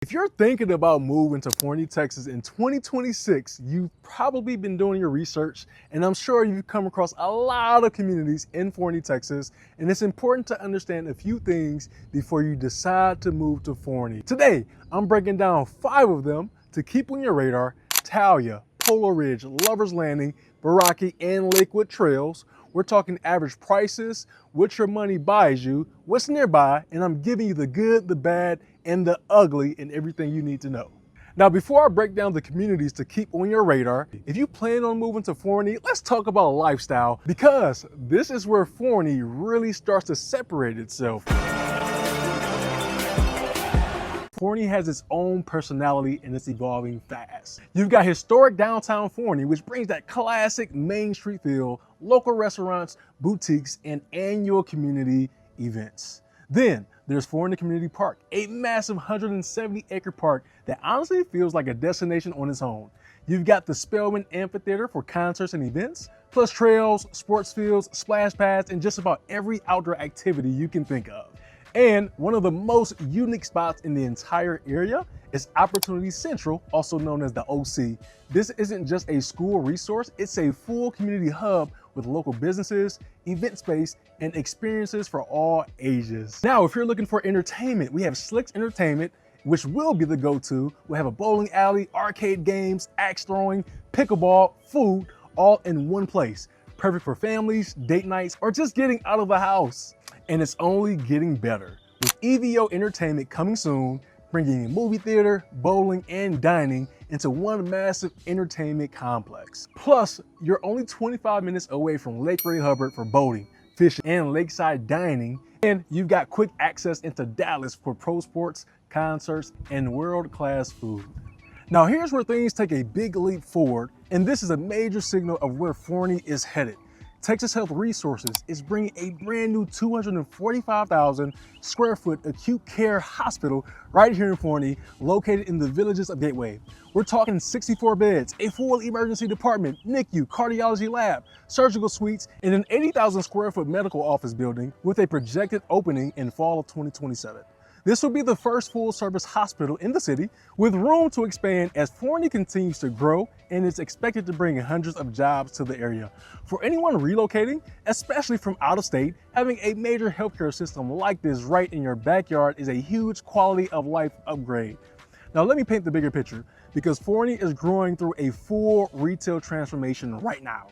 If you're thinking about moving to Forney, Texas in 2026, you've probably been doing your research, and I'm sure you've come across a lot of communities in Forney, Texas, and it's important to understand a few things before you decide to move to Forney. Today, I'm breaking down 5 of them to keep on your radar: Talia, Polo Ridge, Lover's Landing, Meraki, and Lakewood Trails. We're talking average prices, what your money buys you, what's nearby, and I'm giving you the good, the bad, and the ugly and everything you need to know. Now, before I break down the communities to keep on your radar, if you plan on moving to Forney, let's talk about lifestyle, because this is where Forney really starts to separate itself. Forney has its own personality and it's evolving fast. You've got historic downtown Forney, which brings that classic Main Street feel, local restaurants, boutiques, and annual community events. Then there's Forney Community Park, a massive 170-acre park that honestly feels like a destination on its own. You've got the Spelman Amphitheater for concerts and events, plus trails, sports fields, splash pads, and just about every outdoor activity you can think of. And one of the most unique spots in the entire area is Opportunity Central, also known as the OC. This isn't just a school resource, it's a full community hub with local businesses, event space, and experiences for all ages. Now, if you're looking for entertainment, we have Slicks Entertainment, which will be the go-to. We have a bowling alley, arcade games, axe throwing, pickleball, food, all in one place. Perfect for families, date nights, or just getting out of the house. And it's only getting better, with EVO Entertainment coming soon, bringing a movie theater, bowling, and dining into one massive entertainment complex. Plus, you're only 25 minutes away from Lake Ray Hubbard for boating, fishing, and lakeside dining, and you've got quick access into Dallas for pro sports, concerts, and world-class food. Now here's where things take a big leap forward, and this is a major signal of where Forney is headed. Texas Health Resources is bringing a brand new 245,000 square foot acute care hospital right here in Forney, located in the villages of Gateway. We're talking 64 beds, a full emergency department, NICU, cardiology lab, surgical suites, and an 80,000 square foot medical office building with a projected opening in fall of 2027. This will be the first full-service hospital in the city, with room to expand as Forney continues to grow, and it's expected to bring hundreds of jobs to the area. For anyone relocating, especially from out of state, having a major healthcare system like this right in your backyard is a huge quality of life upgrade. Now let me paint the bigger picture, because Forney is growing through a full retail transformation right now.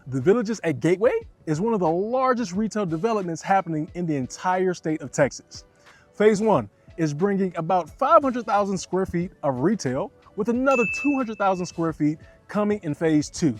The Villages at Gateway is one of the largest retail developments happening in the entire state of Texas. Phase 1 is bringing about 500,000 square feet of retail, with another 200,000 square feet coming in Phase 2.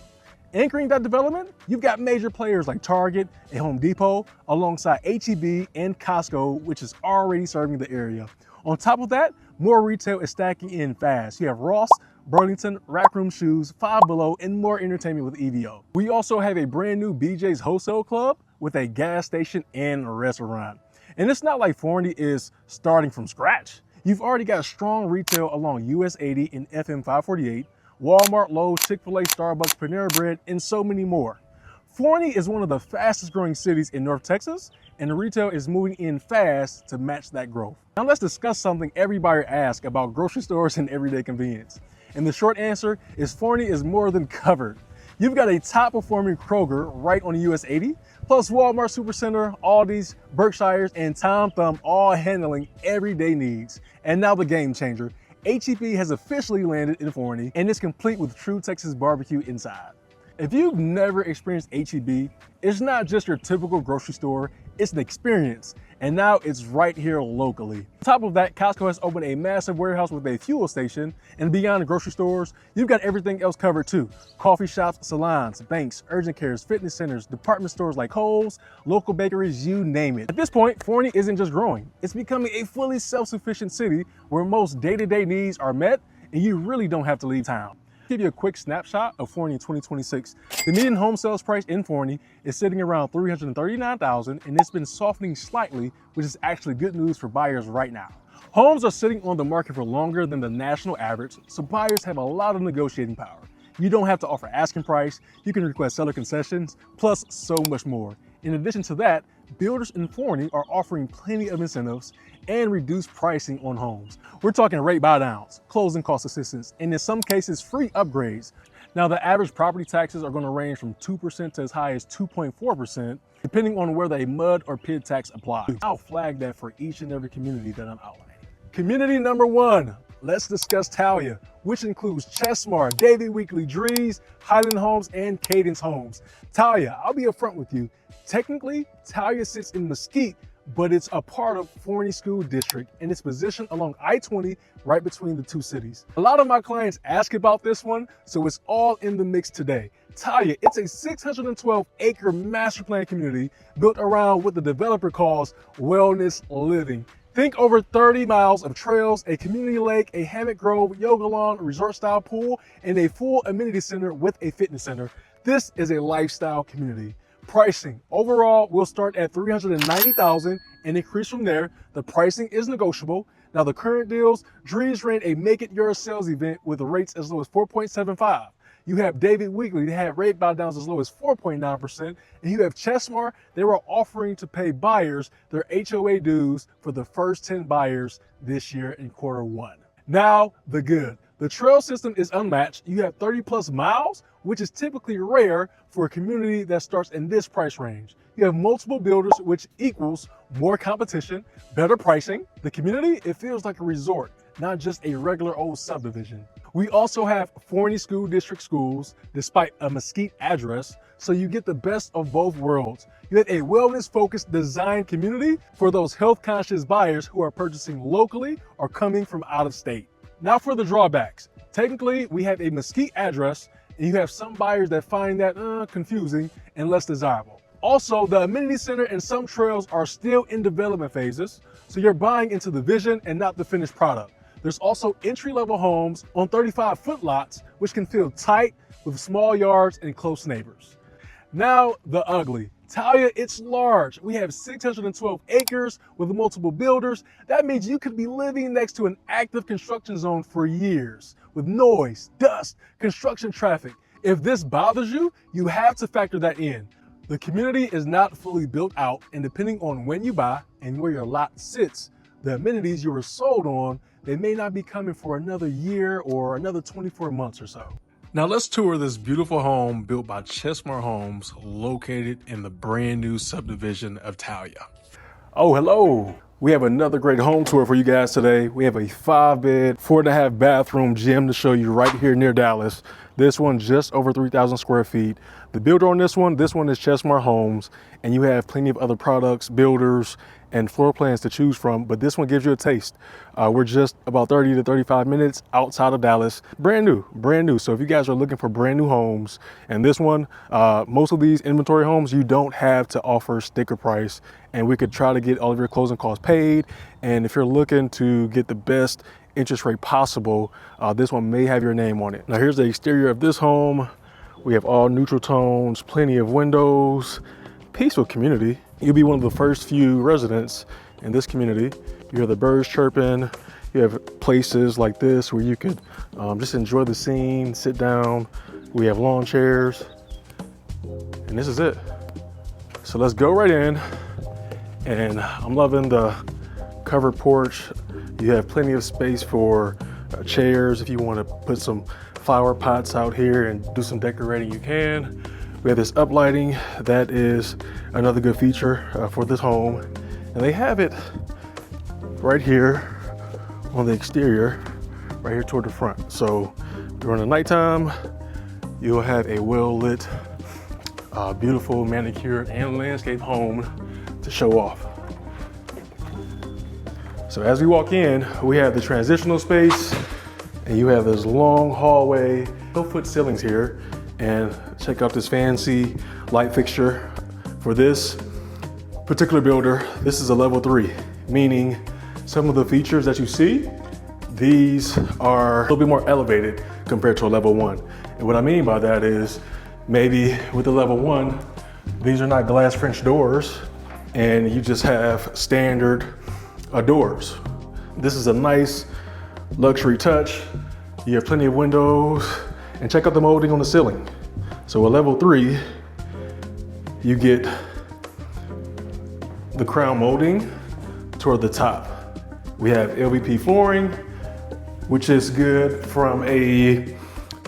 Anchoring that development, you've got major players like Target and Home Depot, alongside H-E-B and Costco, which is already serving the area. On top of that, more retail is stacking in fast. You have Ross, Burlington, Rack Room Shoes, Five Below, and more entertainment with EVO. We also have a brand new BJ's Wholesale Club with a gas station and a restaurant. And it's not like Forney is starting from scratch. You've already got strong retail along US 80 and FM 548, Walmart, Lowe's, Chick-fil-A, Starbucks, Panera Bread, and so many more. Forney is one of the fastest growing cities in North Texas, and the retail is moving in fast to match that growth. Now let's discuss something every buyer asks about grocery stores and everyday convenience. And the short answer is Forney is more than covered. You've got a top performing Kroger right on US 80, plus Walmart Supercenter, Aldi's, Berkshire's, and Tom Thumb, all handling everyday needs. And now the game changer, H-E-B has officially landed in Forney, and it's complete with true Texas barbecue inside. If you've never experienced H-E-B, it's not just your typical grocery store, it's an experience. And now it's right here locally. On top of that, Costco has opened a massive warehouse with a fuel station, and beyond the grocery stores, you've got everything else covered too. Coffee shops, salons, banks, urgent cares, fitness centers, department stores like Kohl's, local bakeries, you name it. At this point, Forney isn't just growing, it's becoming a fully self-sufficient city where most day-to-day needs are met, and you really don't have to leave town. Give you a quick snapshot of Forney in 2026. The median home sales price in Forney is sitting around $339,000, and it's been softening slightly, which is actually good news for buyers right now. Homes are sitting on the market for longer than the national average, so buyers have a lot of negotiating power. You don't have to offer asking price, you can request seller concessions, plus so much more. In addition to that, builders in Forney are offering plenty of incentives and reduced pricing on homes. We're talking rate buy downs, closing cost assistance, and in some cases, free upgrades. Now, the average property taxes are going to range from 2% to as high as 2.4%, depending on whether a mud or PID tax applies. I'll flag that for each and every community that I'm outlining. Community number 1, let's discuss Talia, which includes Chesmar, Davie Weekly, Drees, Highland Homes, and Cadence Homes. Talia, I'll be upfront with you. Technically, Talia sits in Mesquite, but it's a part of Forney School District and it's positioned along I-20 right between the two cities. A lot of my clients ask about this one, so it's all in the mix today. Talia, it's a 612-acre master plan community built around what the developer calls wellness living. Think over 30 miles of trails, a community lake, a hammock grove, yoga lawn, resort-style pool, and a full amenity center with a fitness center. This is a lifestyle community. Pricing, overall, will start at $390,000 and increase from there. The pricing is negotiable. Now, the current deals, Drees ran a Make It Yours sales event with the rates as low as 4.75. You have Davie Weekly, they had rate buy downs as low as 4.9%. And you have Chesmar, they were offering to pay buyers their HOA dues for the first 10 buyers this year in Q1. Now, the good. The trail system is unmatched. You have 30 plus miles, which is typically rare for a community that starts in this price range. You have multiple builders, which equals more competition, better pricing. The community, it feels like a resort, not just a regular old subdivision. We also have Forney School District schools, despite a Mesquite address, so you get the best of both worlds. You have a wellness-focused design community for those health-conscious buyers who are purchasing locally or coming from out of state. Now for the drawbacks. Technically, we have a Mesquite address, and you have some buyers that find that confusing and less desirable. Also, the amenity center and some trails are still in development phases, so you're buying into the vision and not the finished product. There's also entry-level homes on 35-foot lots, which can feel tight with small yards and close neighbors. Now, the ugly. Talia, it's large. We have 612 acres with multiple builders. That means you could be living next to an active construction zone for years with noise, dust, construction traffic. If this bothers you, you have to factor that in. The community is not fully built out, and depending on when you buy and where your lot sits, the amenities you were sold on, they may not be coming for another year or another 24 months or so. Now let's tour this beautiful home built by Chesmar Homes, located in the brand new subdivision of Talia. Oh, hello. We have another great home tour for you guys today. We have a 5-bed, 4.5 bathroom gym to show you right here near Dallas. This one just over 3,000 square feet. The builder on this one is Chesmar Homes, and you have plenty of other products, builders, and floor plans to choose from, but this one gives you a taste. We're just about 30 to 35 minutes outside of Dallas. Brand new. So if you guys are looking for brand new homes, and this one, most of these inventory homes, you don't have to offer sticker price, and we could try to get all of your closing costs paid. And if you're looking to get the best interest rate possible, this one may have your name on it. Now here's the exterior of this home. We have all neutral tones, plenty of windows, peaceful community. You'll be one of the first few residents in this community. You hear the birds chirping. You have places like this where you could just enjoy the scene, sit down. We have lawn chairs, and this is it. So let's go right in. And I'm loving the covered porch. You have plenty of space for chairs. If you want to put some flower pots out here and do some decorating, you can. We have this uplighting. That is another good feature for this home. And they have it right here on the exterior, right here toward the front. So during the nighttime, you'll have a well-lit, beautiful manicured and landscaped home to show off. So as we walk in, we have the transitional space, and you have this long hallway, 12-foot ceilings here. And check out this fancy light fixture. For this particular builder, this is a level 3, meaning some of the features that you see, these are a little bit more elevated compared to a level 1. And what I mean by that is maybe with the level 1, these are not glass French doors and you just have standard doors. This is a nice luxury touch. You have plenty of windows. And check out the molding on the ceiling. So a level 3, you get the crown molding toward the top. We have LVP flooring, which is good from a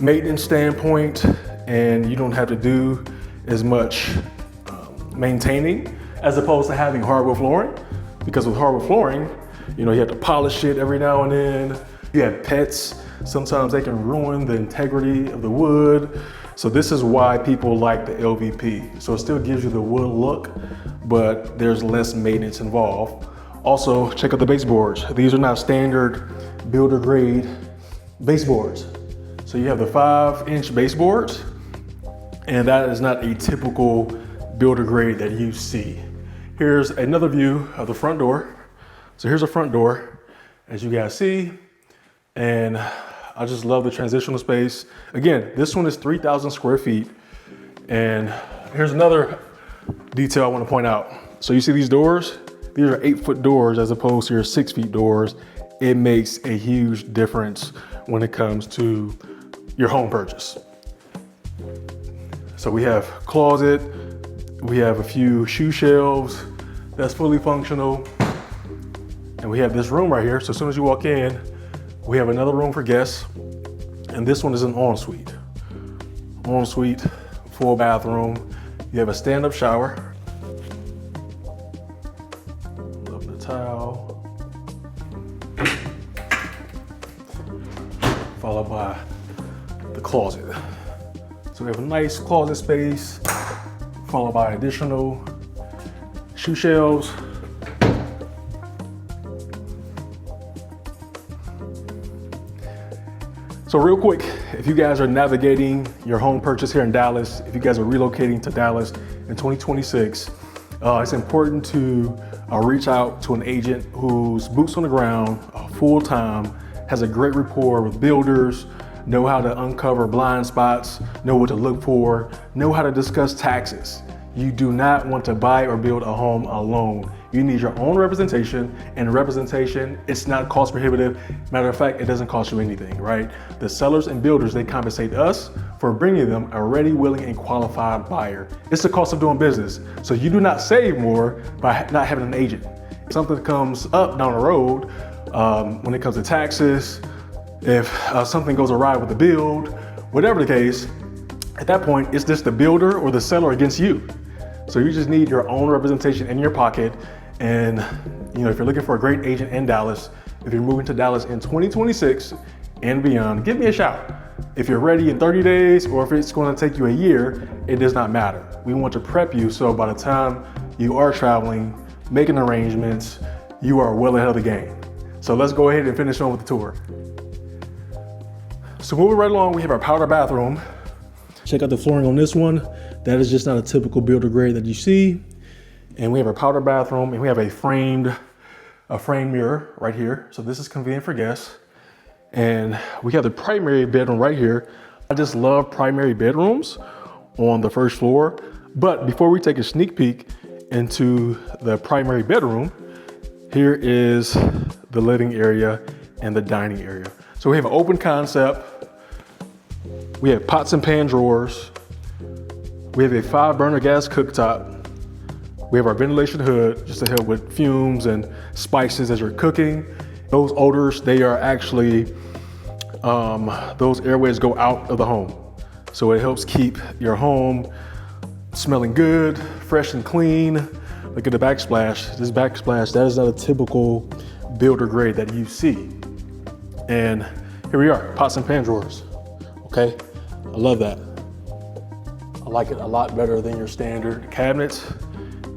maintenance standpoint, and you don't have to do as much maintaining as opposed to having hardwood flooring. Because with hardwood flooring, you know, you have to polish it every now and then. You have pets, sometimes they can ruin the integrity of the wood. So this is why people like the LVP. So it still gives you the wood look, but there's less maintenance involved. Also, check out the baseboards. These are not standard builder grade baseboards. So you have the 5-inch baseboards, and that is not a typical builder grade that you see. Here's another view of the front door. So here's a front door, as you guys see, and I just love the transitional space. Again, this one is 3,000 square feet. And here's another detail I want to point out. So you see these doors? These are 8-foot doors as opposed to your 6-feet doors. It makes a huge difference when it comes to your home purchase. So we have closet, we have a few shoe shelves that's fully functional. And we have this room right here. So as soon as you walk in, we have another room for guests. And this one is an ensuite. Ensuite, full bathroom. You have a stand-up shower. Love the tile. Followed by the closet. So we have a nice closet space, followed by additional shoe shelves. So real quick, if you guys are navigating your home purchase here in Dallas, if you guys are relocating to Dallas in 2026, it's important to reach out to an agent who's boots on the ground, full-time, has a great rapport with builders, know how to uncover blind spots, know what to look for, know how to discuss taxes. You do not want to buy or build a home alone. You need your own representation, and representation, it's not cost prohibitive. Matter of fact, it doesn't cost you anything, right? The sellers and builders, they compensate us for bringing them a ready, willing, and qualified buyer. It's the cost of doing business. So you do not save more by not having an agent. If something comes up down the road, when it comes to taxes, if something goes awry with the build, whatever the case, at that point, it's just the builder or the seller against you. So you just need your own representation in your pocket. And you know, if you're looking for a great agent in Dallas, if you're moving to Dallas in 2026 and beyond, give me a shout. If you're ready in 30 days or if it's going to take you a year, it does not matter. We want to prep you so by the time you are traveling, making arrangements, you are well ahead of the game. So let's go ahead and finish on with the tour. So moving right along, we have our powder bathroom. Check out the flooring on this one. That is just not a typical builder grade that you see. And we have our powder bathroom, and we have a framed mirror right here. So this is convenient for guests. And we have the primary bedroom right here. I just love primary bedrooms on the first floor. But before we take a sneak peek into the primary bedroom, here is the living area and the dining area. So we have an open concept. We have pots and pan drawers. We have a 5-burner gas cooktop. We have our ventilation hood just to help with fumes and spices as you're cooking. Those odors, they are actually, those airways go out of the home. So it helps keep your home smelling good, fresh and clean. Look at the backsplash. This backsplash, that is not a typical builder grade that you see. And here we are, pots and pan drawers, okay? I love that. I like it a lot better than your standard cabinets.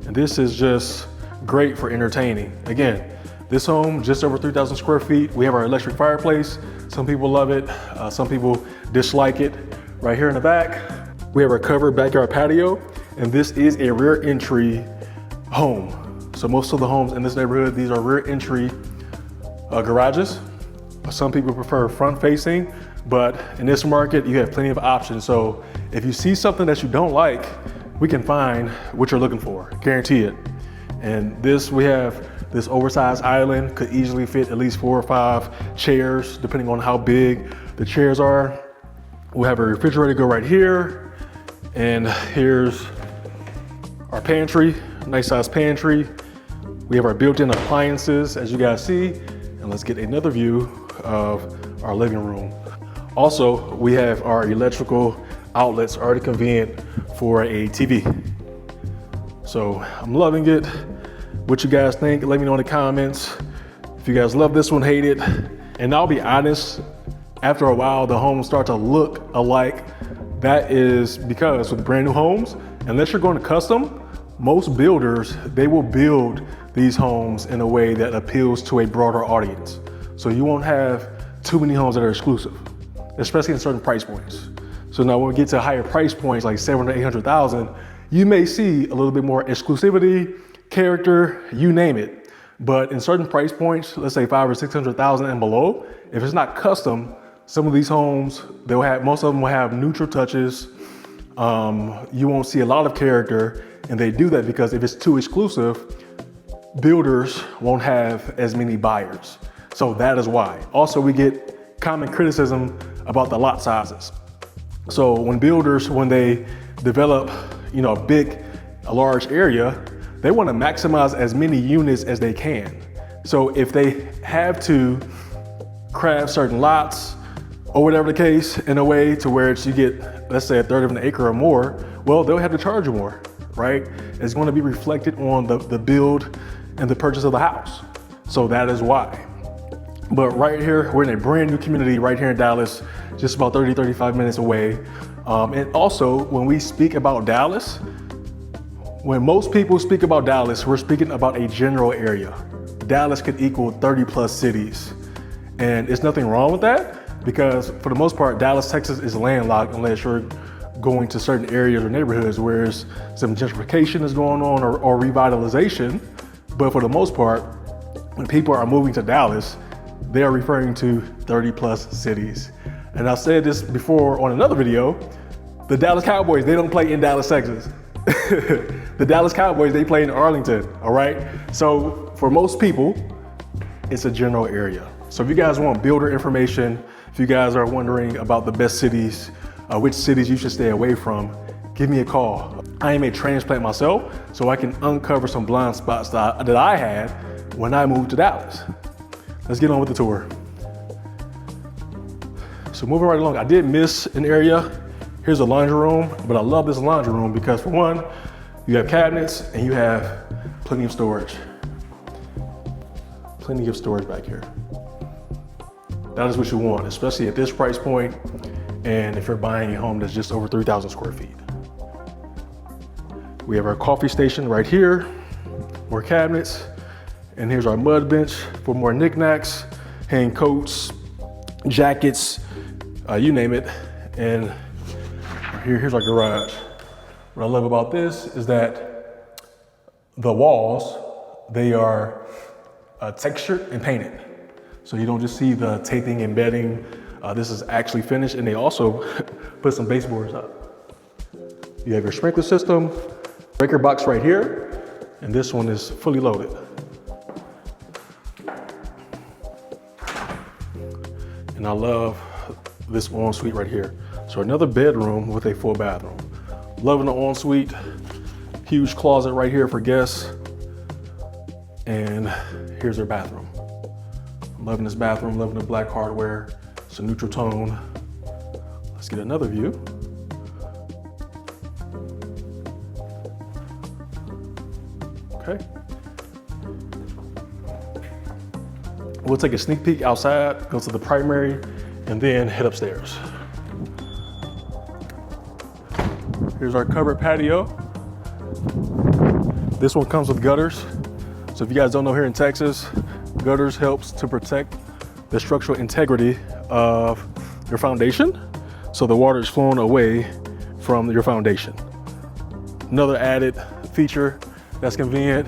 And this is just great for entertaining. Again, this home, just over 3,000 square feet. We have our electric fireplace. Some people love it. Some people dislike it. Right here in the back, we have our covered backyard patio. And this is a rear entry home. So most of the homes in this neighborhood, these are rear entry garages. Some people prefer front facing, but in this market, you have plenty of options. So if you see something that you don't like, we can find what you're looking for, guarantee it. And this, we have this oversized island, could easily fit at least 4 or 5 chairs, depending on how big the chairs are. We'll have a refrigerator go right here. And here's our pantry, nice size pantry. We have our built-in appliances, as you guys see, and let's get another view of our living room. Also, we have our electrical outlets already convenient for a TV. So I'm loving it. What you guys think, let me know in the comments. If you guys love this one, hate it. And I'll be honest, after a while, the homes start to look alike. That is because with brand new homes, unless you're going to custom, most builders, they will build these homes in a way that appeals to a broader audience. So you won't have too many homes that are exclusive, especially in certain price points. So now when we get to higher price points, like 700,000 to 800,000, you may see a little bit more exclusivity, character, you name it. But in certain price points, let's say 500,000 or 600,000 and below, if it's not custom, some of these homes, most of them will have neutral touches. You won't see a lot of character, and they do that because if it's too exclusive, builders won't have as many buyers. So that is why. Also, we get common criticism about the lot sizes. So when builders, when they develop, a large area, they want to maximize as many units as they can. So if they have to craft certain lots or whatever the case in a way to where you get, let's say, a third of an acre or more, well, they'll have to charge you more, right? It's going to be reflected on the build and the purchase of the house. So that is why. But right here, we're in a brand new community right here in Dallas, just about 30, 35 minutes away. And also, when we speak about Dallas, when most people speak about Dallas, we're speaking about a general area. Dallas could equal 30 plus cities. And there's nothing wrong with that because for the most part, Dallas, Texas is landlocked unless you're going to certain areas or neighborhoods where some gentrification is going on or revitalization. But for the most part, when people are moving to Dallas, they are referring to 30 plus cities. And I said this before on another video, the Dallas Cowboys, they don't play in Dallas, Texas. The Dallas Cowboys, they play in Arlington, all right? So for most people, it's a general area. So if you guys want builder information, if you guys are wondering about the best cities, which cities you should stay away from, give me a call. I am a transplant myself, so I can uncover some blind spots that I had when I moved to Dallas. Let's get on with the tour. So moving right along, I did miss an area. Here's a laundry room, but I love this laundry room because for one, you have cabinets and you have plenty of storage. Plenty of storage back here. That is what you want, especially at this price point, and if you're buying a home that's just over 3,000 square feet. We have our coffee station right here, more cabinets, and here's our mud bench for more knickknacks, hang coats, jackets, you name it. And here's our garage. What I love about this is that the walls, they are textured and painted. So you don't just see the taping and bedding. This is actually finished, and they also put some baseboards up. You have your sprinkler system, breaker box right here, and this one is fully loaded. And I love this ensuite right here. So another bedroom with a full bathroom. Loving the ensuite, huge closet right here for guests. And here's our bathroom. Loving this bathroom, loving the black hardware. It's a neutral tone. Let's get another view. Okay. We'll take a sneak peek outside, go to the primary, and then head upstairs. Here's our covered patio. This one comes with gutters. So if you guys don't know, here in Texas, gutters helps to protect the structural integrity of your foundation. So the water is flowing away from your foundation. Another added feature that's convenient.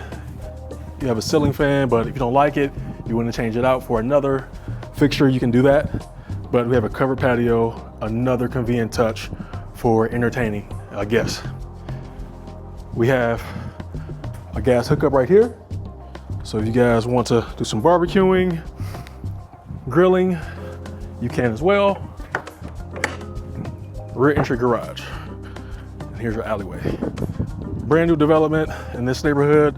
You have a ceiling fan, but if you don't like it, you want to change it out for another fixture, you can do that. But we have a covered patio, another convenient touch for entertaining guests. We have a gas hookup right here. So if you guys want to do some barbecuing, grilling, you can as well. Rear entry garage. And here's your alleyway. Brand new development in this neighborhood.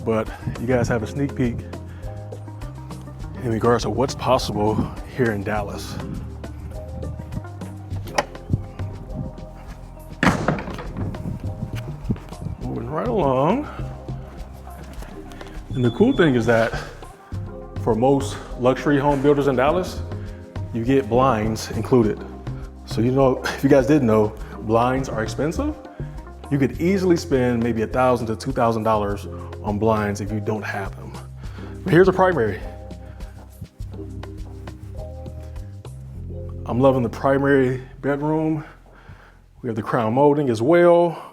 but you guys have a sneak peek in regards to what's possible here in Dallas. Moving right along. And the cool thing is that for most luxury home builders in Dallas, you get blinds included. So you know, if you guys didn't know, blinds are expensive. You could easily spend maybe $1,000 to $2,000 on blinds if you don't have them. But here's a primary. I'm loving the primary bedroom. We have the crown molding as well.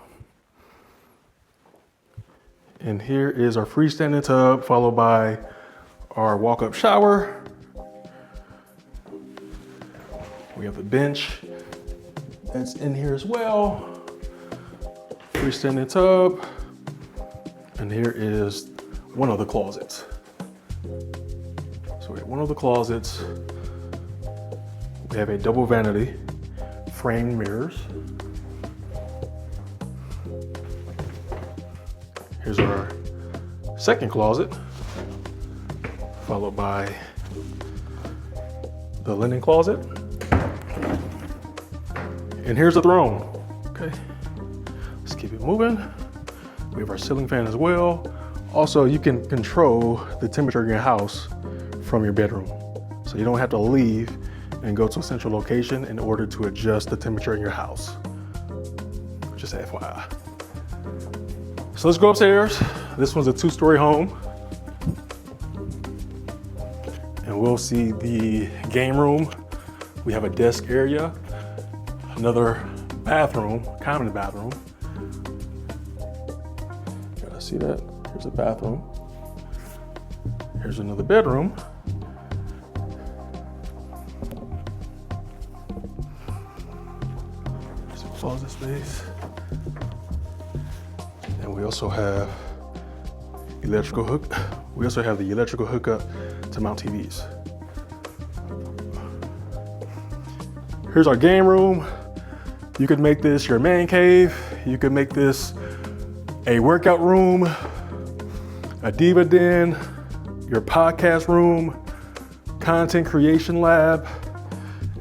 And here is our freestanding tub, followed by our walk-up shower. We have the bench that's in here as well. Freestanding tub. And here is one of the closets. So we have one of the closets. We have a double vanity, framed mirrors. Here's our second closet, followed by the linen closet. And here's the throne. Okay, let's keep it moving. We have our ceiling fan as well. Also, you can control the temperature in your house from your bedroom. So you don't have to leave and go to a central location in order to adjust the temperature in your house. Just FYI. So let's go upstairs. This one's a 2-story home. And we'll see the game room. We have a desk area, another bathroom, common bathroom. Gotta see that? Here's a bathroom. Here's another bedroom. Some closet space. And we also have electrical hook. We also have the electrical hookup to mount TVs. Here's our game room. You could make this your man cave. You could make this a workout room, a diva den, your podcast room, content creation lab,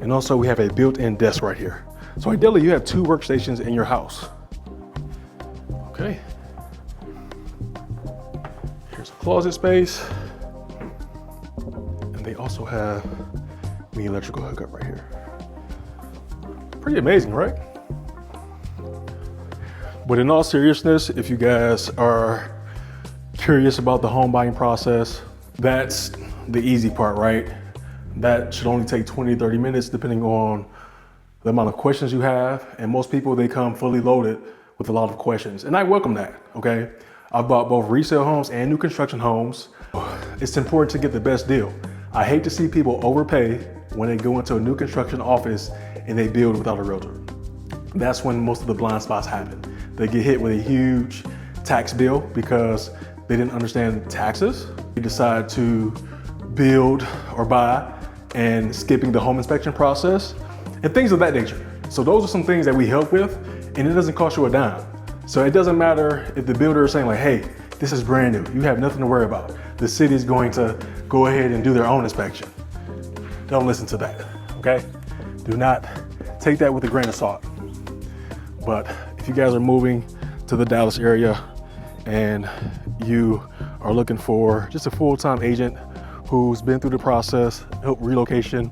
and also we have a built-in desk right here. So ideally you have 2 workstations in your house. Okay. Here's a closet space. And they also have the electrical hookup right here. Pretty amazing, right? But in all seriousness, if you guys are curious about the home buying process, that's the easy part, right? That should only take 20, 30 minutes depending on the amount of questions you have. And most people, they come fully loaded with a lot of questions. And I welcome that, okay? I've bought both resale homes and new construction homes. It's important to get the best deal. I hate to see people overpay when they go into a new construction office and they build without a realtor. That's when most of the blind spots happen. They get hit with a huge tax bill because they didn't understand taxes. They decide to build or buy and skipping the home inspection process and things of that nature. So those are some things that we help with, and it doesn't cost you a dime. So it doesn't matter if the builder is saying like, hey, this is brand new, you have nothing to worry about. The city is going to go ahead and do their own inspection. Don't listen to that, okay? Do not take that with a grain of salt. But if you guys are moving to the Dallas area and you are looking for just a full-time agent who's been through the process, help relocation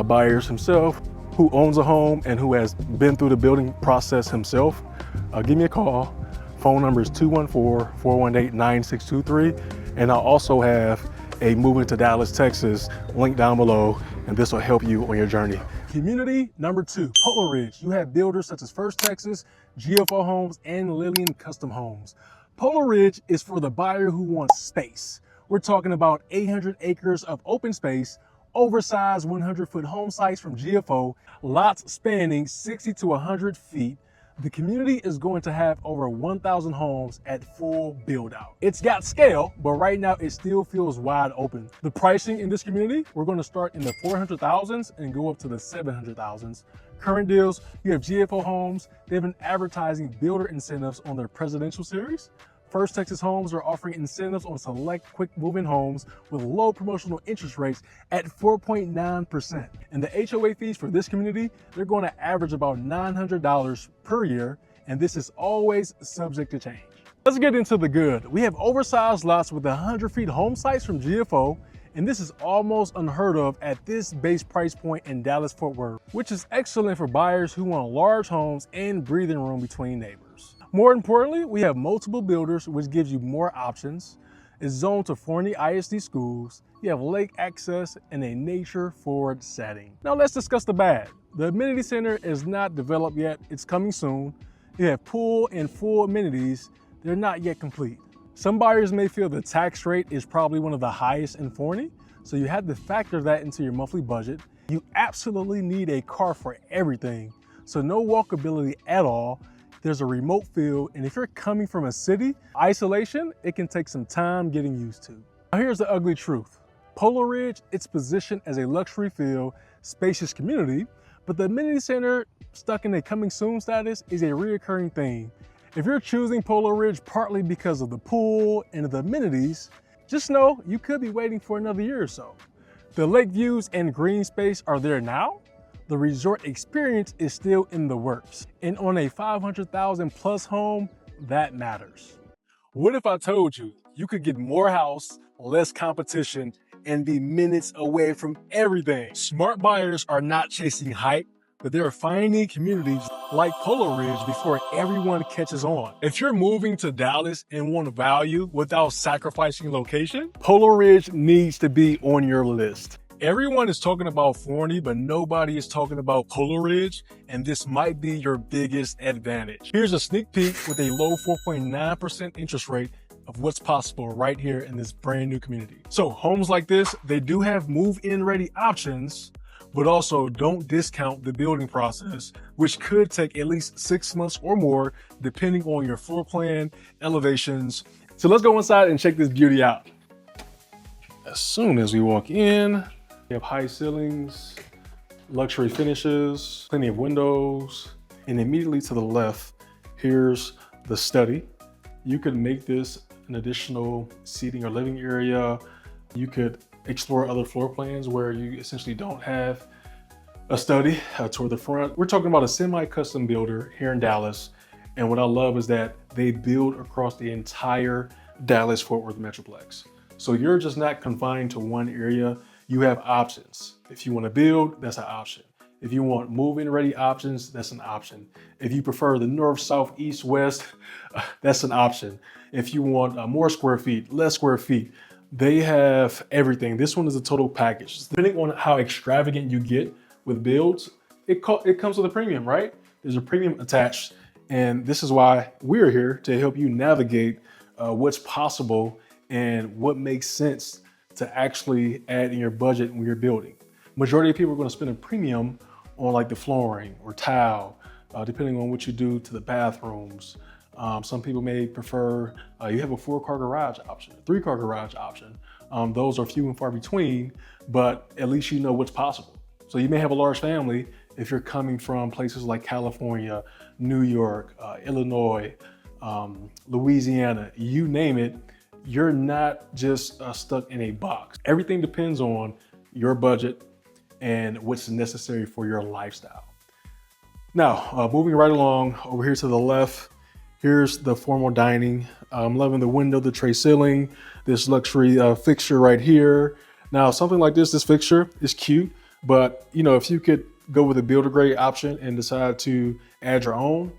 buyers himself, who owns a home and who has been through the building process himself, give me a call. Phone number is 214-418-9623. And I'll also have a Moving to Dallas, Texas link down below, and this will help you on your journey. Community number 2, Polo Ridge. You have builders such as First Texas, GFO Homes, and Lillian Custom Homes. Polo Ridge is for the buyer who wants space. We're talking about 800 acres of open space, oversized 100-foot home sites from GFO, lots spanning 60 to 100 feet. The community is going to have over 1,000 homes at full build out. It's got scale, but right now it still feels wide open. The pricing in this community, we're going to start in the 400,000s and go up to the 700,000s. Current deals, you have GFO Homes. They've been advertising builder incentives on their presidential series. First Texas Homes are offering incentives on select quick move-in homes with low promotional interest rates at 4.9%. And the HOA fees for this community, they're going to average about $900 per year, and this is always subject to change. Let's get into the good. We have oversized lots with 100 feet home sites from GFO, and this is almost unheard of at this base price point in Dallas-Fort Worth, which is excellent for buyers who want large homes and breathing room between neighbors. More importantly, we have multiple builders, which gives you more options. It's zoned to Forney ISD schools. You have lake access and a nature-forward setting. Now let's discuss the bad. The amenity center is not developed yet. It's coming soon. You have pool and full amenities. They're not yet complete. Some buyers may feel the tax rate is probably one of the highest in Forney, so you have to factor that into your monthly budget. You absolutely need a car for everything, so no walkability at all. There's a remote feel, and if you're coming from a city, isolation, it can take some time getting used to. Now here's the ugly truth. Polo Ridge, it's positioned as a luxury feel, spacious community, but the amenity center stuck in a coming soon status is a reoccurring theme. If you're choosing Polo Ridge partly because of the pool and the amenities, just know you could be waiting for another year or so. The lake views and green space are there now. The resort experience is still in the works. And on a 500,000 plus home, that matters. What if I told you you could get more house, less competition, and be minutes away from everything? Smart buyers are not chasing hype, but they're finding communities like Polo Ridge before everyone catches on. If you're moving to Dallas and want value without sacrificing location, Polo Ridge needs to be on your list. Everyone is talking about Forney, but nobody is talking about Polo Ridge, and this might be your biggest advantage. Here's a sneak peek with a low 4.9% interest rate of what's possible right here in this brand new community. So homes like this, they do have move-in ready options, but also don't discount the building process, which could take at least 6 months or more, depending on your floor plan, elevations. So let's go inside and check this beauty out. As soon as we walk in, we have high ceilings, luxury finishes, plenty of windows, and immediately to the left, here's the study. You could make this an additional seating or living area. You could explore other floor plans where you essentially don't have a study toward the front. We're talking about a semi-custom builder here in Dallas. And what I love is that they build across the entire Dallas-Fort Worth Metroplex. So you're just not confined to one area. You have options. If you want to build, that's an option. If you want move-in ready options, that's an option. If you prefer the north, south, east, west, that's an option. If you want more square feet, less square feet, they have everything. This one is a total package. Depending on how extravagant you get with builds, it comes with a premium, right? There's a premium attached. And this is why we're here to help you navigate what's possible and what makes sense to actually add in your budget when you're building. Majority of people are going to spend a premium on like the flooring or tile, depending on what you do to the bathrooms. Some people may prefer, you have a 4-car garage option, a 3-car garage option. Those are few and far between, but at least you know what's possible. So you may have a large family if you're coming from places like California, New York, Illinois, Louisiana, you name it. You're not just stuck in a box. Everything depends on your budget and what's necessary for your lifestyle. Now, moving right along over here to the left, here's the formal dining. I'm loving the window, the tray ceiling, this luxury fixture right here. Now, something like this fixture is cute, but you know, if you could go with a builder grade option and decide to add your own,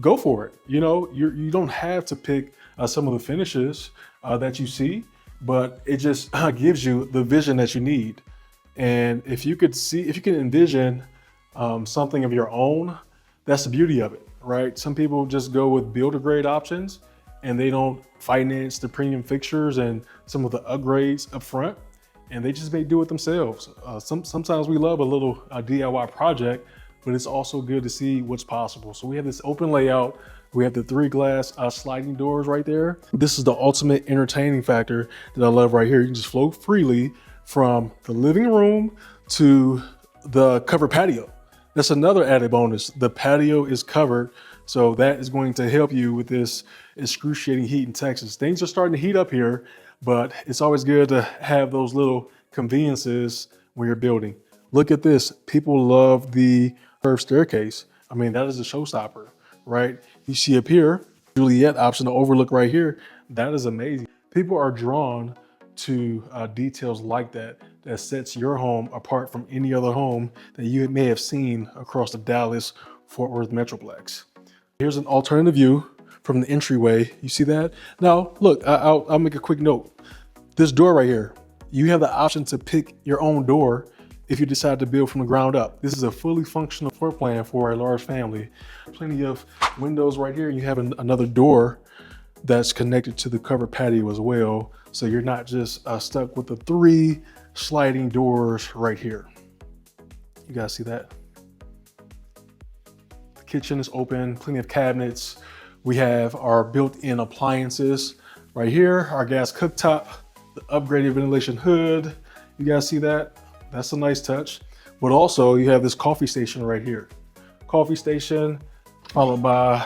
go for it. You know, you don't have to pick some of the finishes that you see, but it just gives you the vision that you need. And if you can envision something of your own, that's the beauty of it, right? Some people just go with builder grade options and they don't finance the premium fixtures and some of the upgrades up front, and they just may do it themselves. Sometimes we love a little DIY project, but it's also good to see what's possible. So we have this open layout. We have the 3 glass sliding doors right there. This is the ultimate entertaining factor that I love right here. You can just flow freely from the living room to the covered patio. That's another added bonus. The patio is covered So that is going to help you with this excruciating heat in Texas. Things are starting to heat up here, but it's always good to have those little conveniences when you're building. Look at this. People love the curved staircase. I mean, that is a showstopper, right? You see up here, Juliet option to overlook right here. That is amazing. People are drawn to details like that that sets your home apart from any other home that you may have seen across the Dallas-Fort Worth Metroplex. Here's an alternative view from the entryway. You see that? Now, look, I'll make a quick note. This door right here, you have the option to pick your own door if you decide to build from the ground up. This is a fully functional floor plan for a large family. Plenty of windows right here. You have another door that's connected to the covered patio as well. So you're not just stuck with the 3 sliding doors right here. You guys see that? The kitchen is open, plenty of cabinets. We have our built-in appliances right here, our gas cooktop, the upgraded ventilation hood. You guys see that? That's a nice touch. But also you have this coffee station right here. Coffee station followed by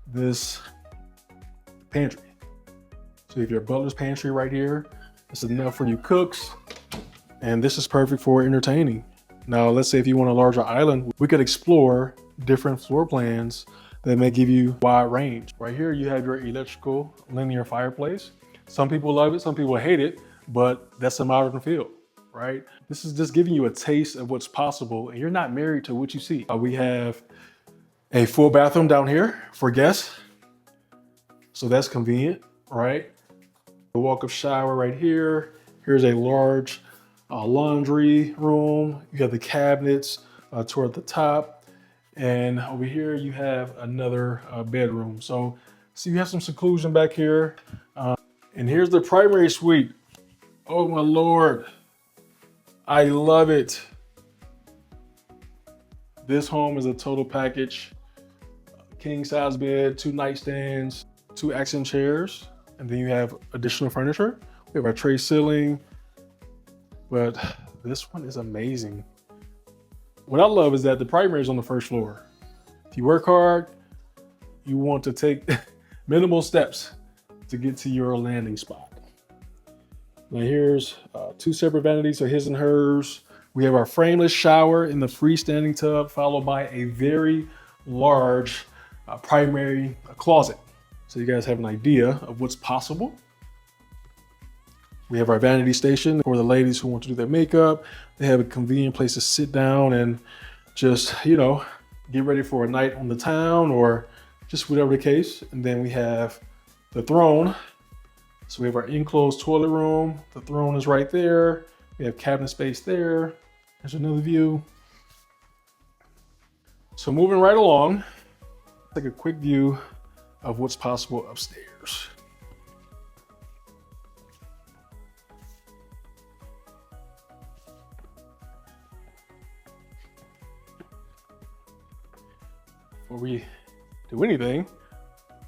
this pantry. So you have your butler's pantry right here. It's enough for you cooks. And this is perfect for entertaining. Now, let's say if you want a larger island, we could explore different floor plans that may give you a wide range. Right here, you have your electrical linear fireplace. Some people love it, some people hate it, but that's a modern feel, right? This is just giving you a taste of what's possible, and you're not married to what you see. We have a full bathroom down here for guests. So that's convenient, right? A walk-up shower right here. Here's a large laundry room. You have the cabinets toward the top. And over here, you have another bedroom. So you have some seclusion back here. And here's the primary suite. Oh my Lord. I love it. This home is a total package. King size bed, 2 nightstands, 2 accent chairs, and then you have additional furniture. We have our tray ceiling, but this one is amazing. What I love is that the primary is on the first floor. If you work hard, you want to take minimal steps to get to your landing spot. Now here's 2 separate vanities, so his and hers. We have our frameless shower in the freestanding tub, followed by a very large primary closet. So you guys have an idea of what's possible. We have our vanity station for the ladies who want to do their makeup. They have a convenient place to sit down and just, you know, get ready for a night on the town or just whatever the case. And then we have the throne. So we have our enclosed toilet room. The throne is right there. We have cabinet space there. There's another view. So moving right along, take a quick view of what's possible upstairs. Before we do anything,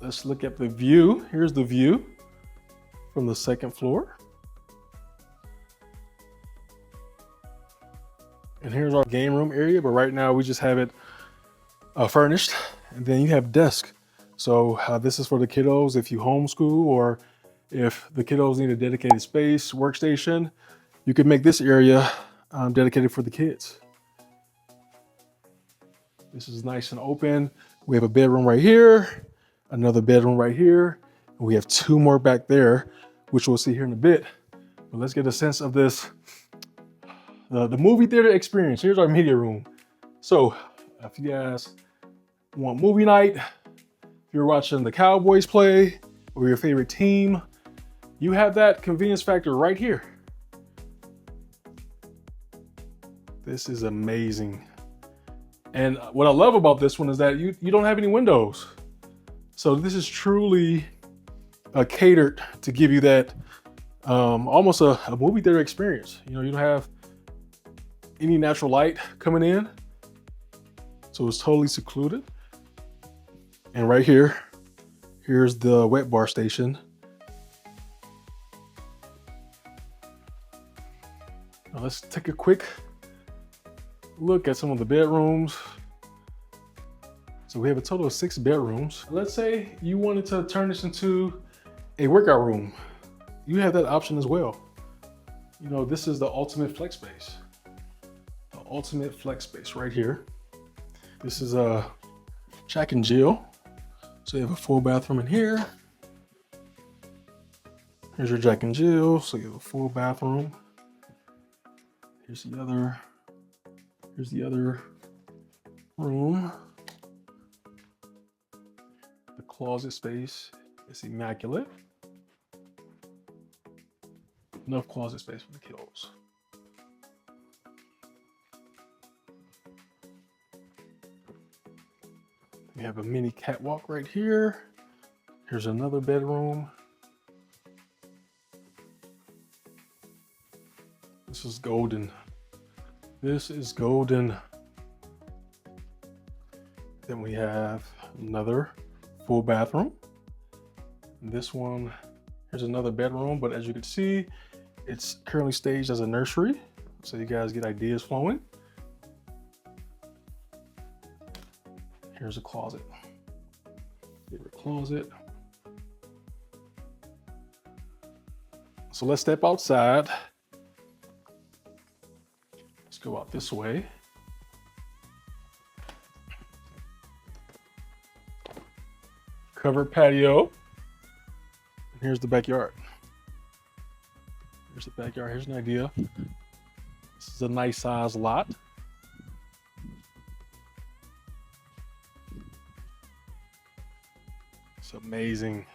let's look at the view. Here's the view from the second floor. And here's our game room area, but right now we just have it furnished. And then you have desk. So this is for the kiddos if you homeschool, or if the kiddos need a dedicated space, workstation, you can make this area dedicated for the kids. This is nice and open. We have a bedroom right here, another bedroom right here, and we have 2 more back there, which we'll see here in a bit. But let's get a sense of this, the movie theater experience. Here's our media room. So if you guys want movie night, if you're watching the Cowboys play or your favorite team, you have that convenience factor right here. This is amazing. And what I love about this one is that you don't have any windows. So this is truly catered to give you that almost a movie theater experience. You know, you don't have any natural light coming in. So it's totally secluded. And right here, here's the wet bar station. Now let's take a quick look at some of the bedrooms. So we have a total of 6 bedrooms. Let's say you wanted to turn this into a workout room. You have that option as well. You know, this is the ultimate flex space. The ultimate flex space right here. This is a Jack and Jill. So you have a full bathroom in here. Here's your Jack and Jill. So you have a full bathroom. Here's the other room. The closet space is immaculate. Enough closet space for the kiddos. We have a mini catwalk right here. Here's another bedroom. This is golden. This is golden. Then we have another full bathroom. This one, here's another bedroom, but as you can see, it's currently staged as a nursery. So you guys get ideas flowing. Here's a closet. Favorite closet. So let's step outside. Let's go out this way. Covered patio. And here's the backyard. Here's the backyard. Here's an idea. This is a nice size lot. It's amazing.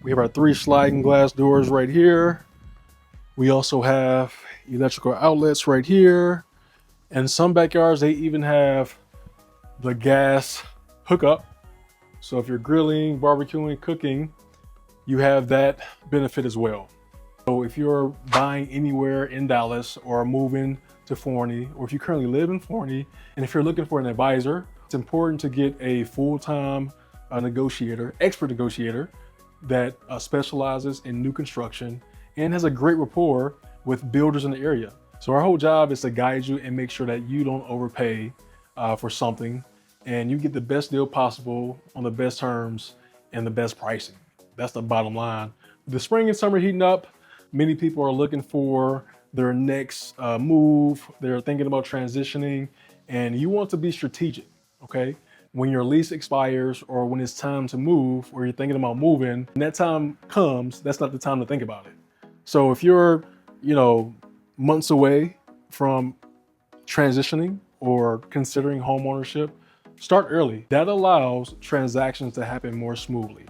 We have our 3 sliding glass doors right here. We also have electrical outlets right here. And some backyards, they even have the gas hookup. So if you're grilling, barbecuing, cooking, you have that benefit as well. So if you're buying anywhere in Dallas or moving to Forney, or if you currently live in Forney, and if you're looking for an advisor, it's important to get a full-time negotiator, expert negotiator that specializes in new construction and has a great rapport with builders in the area. So our whole job is to guide you and make sure that you don't overpay for something and you get the best deal possible on the best terms and the best pricing. That's the bottom line. The spring and summer heating up, many people are looking for their next move. They're thinking about transitioning and you want to be strategic, okay? When your lease expires or when it's time to move or you're thinking about moving, and that time comes, that's not the time to think about it. So if you're, months away from transitioning or considering home ownership, start early. That allows transactions to happen more smoothly.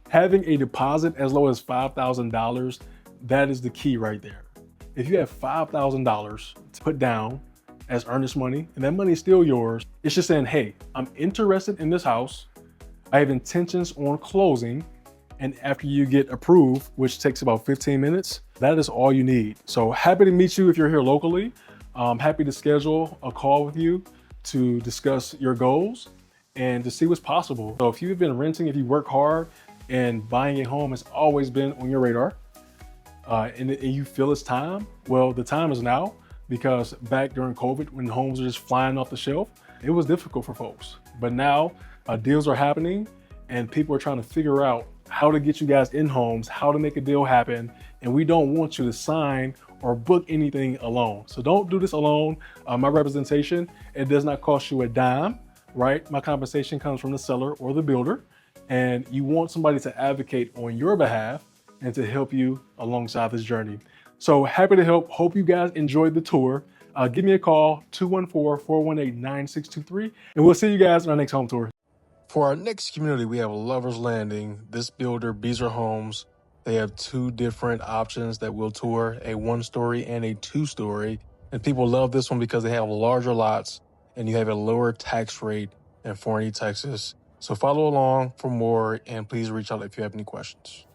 Having a deposit as low as $5,000, that is the key right there. If you have $5,000 to put down as earnest money, and that money is still yours, it's just saying, hey, I'm interested in this house. I have intentions on closing. And after you get approved, which takes about 15 minutes, that is all you need. So happy to meet you if you're here locally. Happy to schedule a call with you to discuss your goals and to see what's possible. So if you've been renting, if you work hard and buying a home has always been on your radar and you feel it's time, well, the time is now, because back during COVID, when homes are just flying off the shelf, it was difficult for folks. But now deals are happening and people are trying to figure out how to get you guys in homes, how to make a deal happen. And we don't want you to sign or book anything alone. So don't do this alone. My representation, it does not cost you a dime, right? My compensation comes from the seller or the builder. And you want somebody to advocate on your behalf and to help you alongside this journey. So happy to help. Hope you guys enjoyed the tour. Give me a call, 214-418-9623, and we'll see you guys on our next home tour. For our next community, we have Lover's Landing. This builder, Beazer Homes, they have 2 different options that we'll tour, a 1-story and a 2-story. And people love this one because they have larger lots and you have a lower tax rate in Forney, Texas. So follow along for more and please reach out if you have any questions.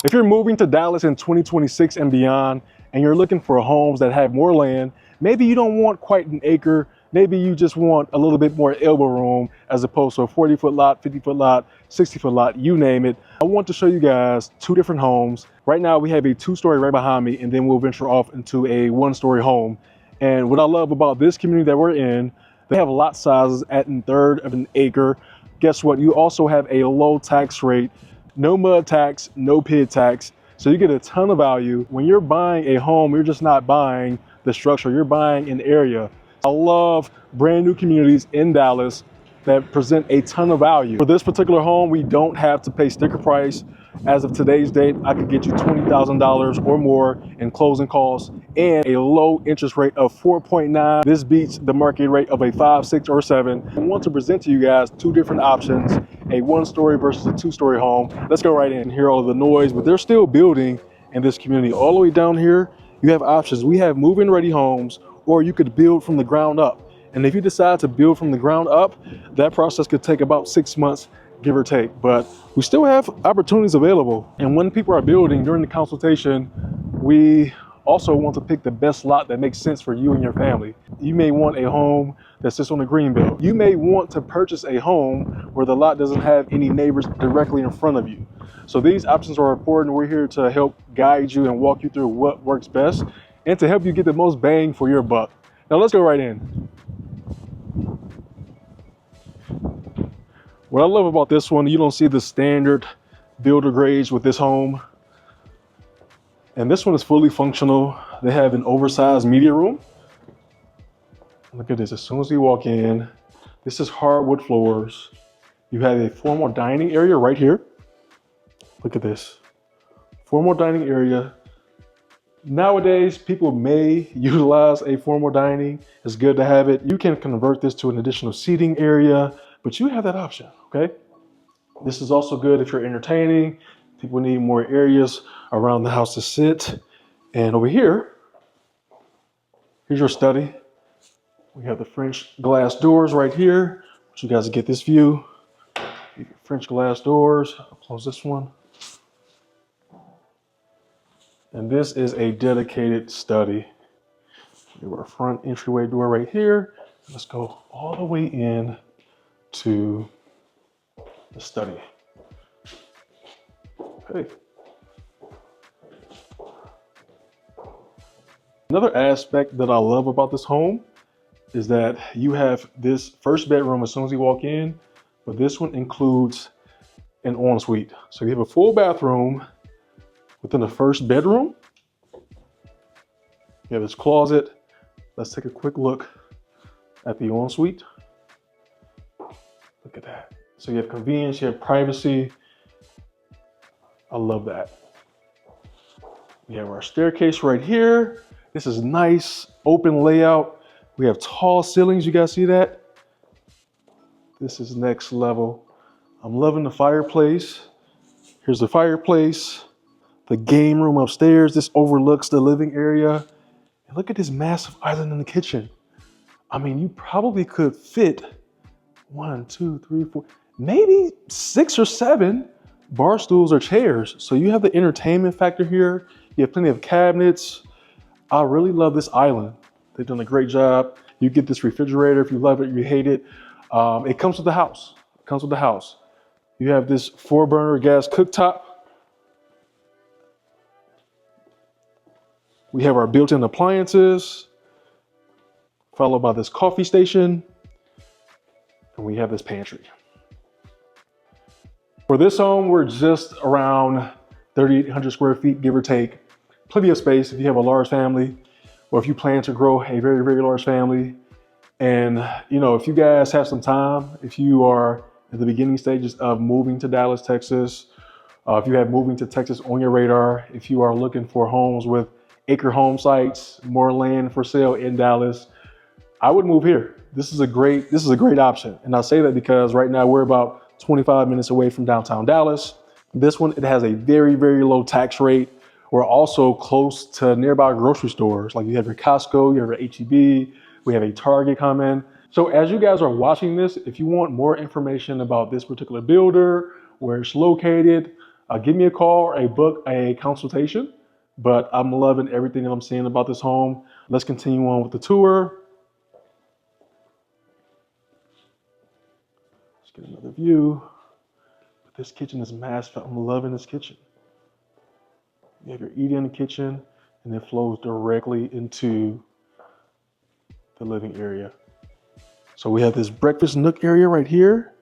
If you're moving to Dallas in 2026 and beyond, and you're looking for homes that have more land, maybe you don't want quite an acre, maybe you just want a little bit more elbow room as opposed to a 40-foot lot, 50-foot lot, 60-foot lot, you name it. I want to show you guys 2 different homes. Right now we have a 2-story right behind me, and then we'll venture off into a 1-story home. And what I love about this community that we're in, They have lot sizes at a third of an acre. Guess what? You also have a low tax rate, no mud tax, no PID tax. So you get a ton of value. When you're buying a home, you're just not buying the structure, you're buying an area. I love brand new communities in Dallas that present a ton of value. For this particular home, we don't have to pay sticker price. As of today's date, I could get you $20,000 or more in closing costs and a low interest rate of 4.9. This beats the market rate of a 5, 6, or 7. I want to present to you guys two different options, a 1-story versus a 2-story home. Let's go right in and hear all of the noise, but they're still building in this community. All the way down here, you have options. We have move-in ready homes, or you could build from the ground up. And if you decide to build from the ground up, that process could take about 6 months, give or take. But we still have opportunities available. And when people are building during the consultation, we also want to pick the best lot that makes sense for you and your family. You may want a home that sits on a green belt. You may want to purchase a home where the lot doesn't have any neighbors directly in front of you. So these options are important. We're here to help guide you and walk you through what works best and to help you get the most bang for your buck. Now let's go right in. What I love about this one, you don't see the standard builder grades with this home. And this one is fully functional. They have an oversized media room. Look at this, as soon as you walk in, this is hardwood floors. You have a formal dining area right here. Look at this, formal dining area. Nowadays, people may utilize a formal dining. It's good to have it. You can convert this to an additional seating area, but you have that option, okay? This is also good if you're entertaining. People need more areas around the house to sit. And over here, here's your study. We have the French glass doors right here. I want you guys to get this view. French glass doors. I'll close this one. And this is a dedicated study. We have our front entryway door right here. Let's go all the way in to the study. Okay. Another aspect that I love about this home is that you have this first bedroom as soon as you walk in, but this one includes an ensuite. So you have a full bathroom within the first bedroom. You have this closet. Let's take a quick look at the ensuite. Look at that. So you have convenience, you have privacy. I love that. We have our staircase right here. This is nice, open layout. We have tall ceilings, you guys see that? This is next level. I'm loving the fireplace. Here's the fireplace. The game room upstairs. This overlooks the living area. And look at this massive island in the kitchen. I mean, you probably could fit 1, 2, 3, 4, maybe 6 or 7 bar stools or chairs. So you have the entertainment factor here. You have plenty of cabinets. I really love this island. They've done a great job. You get this refrigerator if you love it, you hate it. It comes with the house. It comes with the house. You have this 4-burner gas cooktop. We have our built-in appliances, followed by this coffee station, and we have this pantry. For this home, we're just around 3,800 square feet, give or take. Plenty of space if you have a large family, or if you plan to grow a very, very large family. And you know, if you guys have some time, if you are at the beginning stages of moving to Dallas, Texas, if you have moving to Texas on your radar, if you are looking for homes with acre home sites, more land for sale in Dallas, I would move here. This is a great option. And I say that because right now we're about 25 minutes away from downtown Dallas. This one, it has a very, very low tax rate. We're also close to nearby grocery stores. Like you have your Costco, you have your H-E-B, we have a Target coming. So as you guys are watching this, if you want more information about this particular builder, where it's located, give me a call or book a consultation. But I'm loving everything that I'm seeing about this home. Let's continue on with the tour. Let's get another view. But this kitchen is massive. I'm loving this kitchen. You have your eat-in kitchen, and it flows directly into the living area. So we have this breakfast nook area right here.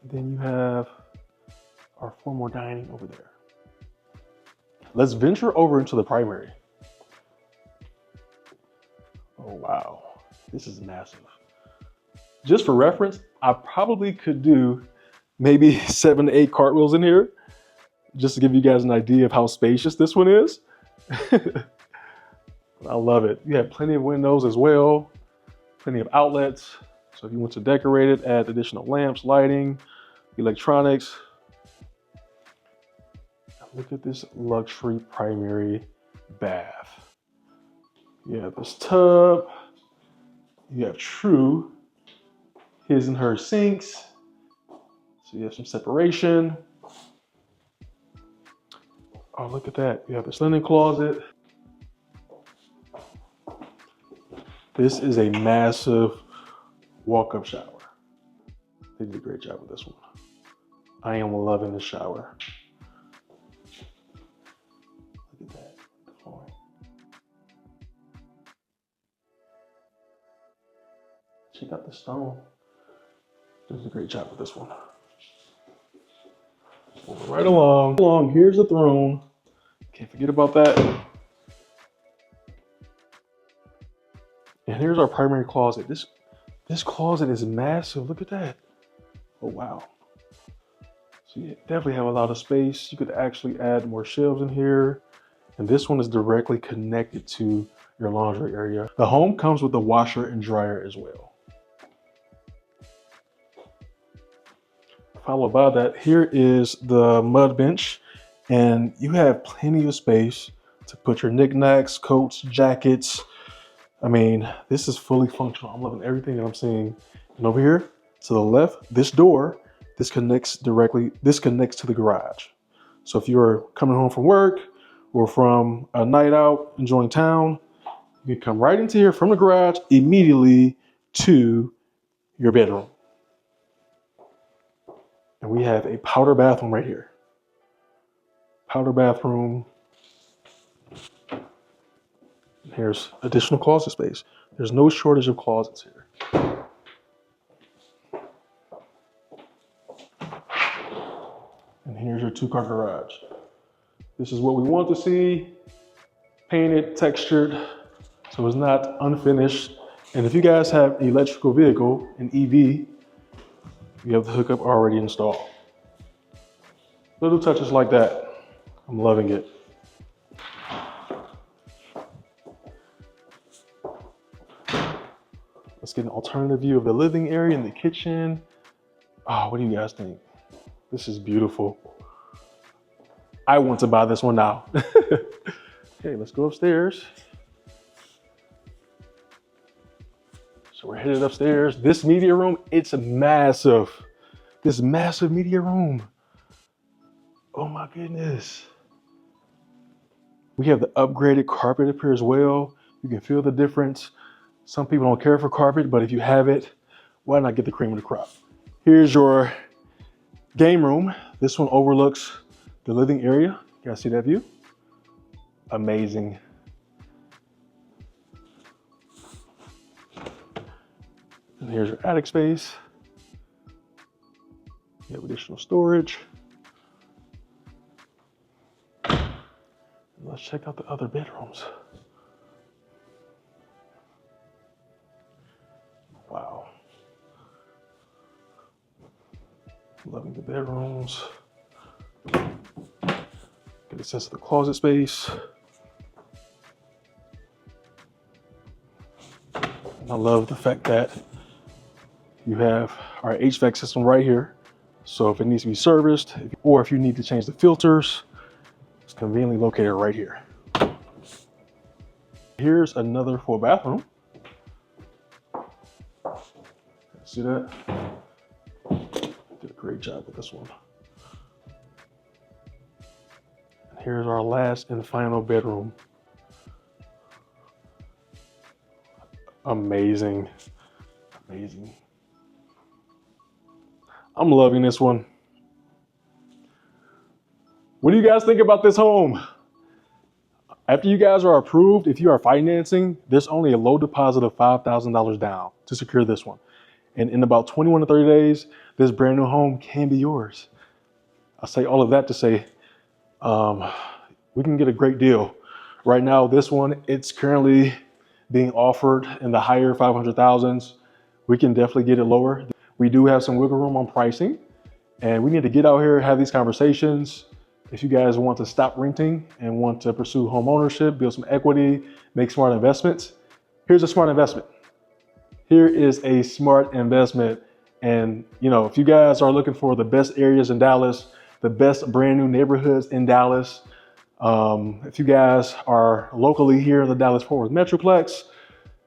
Then you have our formal dining over there. Let's venture over into the primary. Oh, wow. This is massive. Just for reference, I probably could do maybe 7 to 8 cartwheels in here, just to give you guys an idea of how spacious this one is. I love it. You have plenty of windows as well, plenty of outlets. So if you want to decorate it, add additional lamps, lighting, electronics. Look at this luxury primary bath. You have this tub. You have true his and her sinks. So you have some separation. Oh, look at that. You have this linen closet. This is a massive walk-up shower. They did a great job with this one. I am loving the shower. Look at that. Check out the stone. They did a great job with this one. Moving right along. Here's the throne. Can't forget about that. And here's our primary closet. This closet is massive. Look at that. Oh, wow. So you definitely have a lot of space. You could actually add more shelves in here. And this one is directly connected to your laundry area. The home comes with a washer and dryer as well. Followed by that, here is the mud bench. And you have plenty of space to put your knickknacks, coats, jackets. I mean, this is fully functional. I'm loving everything that I'm seeing. And over here to the left, this door, this connects to the garage. So if you're coming home from work or from a night out enjoying town, you can come right into here from the garage immediately to your bedroom. And we have a powder bathroom right here. Powder bathroom. Here's additional closet space. There's no shortage of closets here. And here's your 2-car garage. This is what we want to see. Painted, textured, so it's not unfinished. And if you guys have an electrical vehicle, an EV, you have the hookup already installed. Little touches like that. I'm loving it. Let's get an alternative view of the living area and the kitchen. Oh, what do you guys think? This is beautiful. I want to buy this one now. Okay, let's go upstairs. So we're headed upstairs. This media room, it's massive. This massive media room. Oh my goodness. We have the upgraded carpet up here as well. You can feel the difference. Some people don't care for carpet, but if you have it, why not get the cream of the crop? Here's your game room. This one overlooks the living area. You guys see that view? Amazing. And here's your attic space. You have additional storage. Let's check out the other bedrooms. Wow. Loving the bedrooms. Get a sense of the closet space. And I love the fact that you have our HVAC system right here. So if it needs to be serviced, or if you need to change the filters, it's conveniently located right here. Here's another full bathroom. See that? Did a great job with this one. And here's our last and final bedroom. Amazing, amazing. I'm loving this one. What do you guys think about this home? After you guys are approved, if you are financing, there's only a low deposit of $5,000 down to secure this one. And in about 21 to 30 days, this brand new home can be yours. I say all of that to say, we can get a great deal. Right now, this one, it's currently being offered in the higher 500,000s. We can definitely get it lower. We do have some wiggle room on pricing, and we need to get out here, have these conversations. If you guys want to stop renting and want to pursue home ownership, build some equity, make smart investments, here's a smart investment. Here is a smart investment. And if you guys are looking for the best areas in Dallas, the best brand new neighborhoods in Dallas, if you guys are locally here in the Dallas-Fort Worth Metroplex,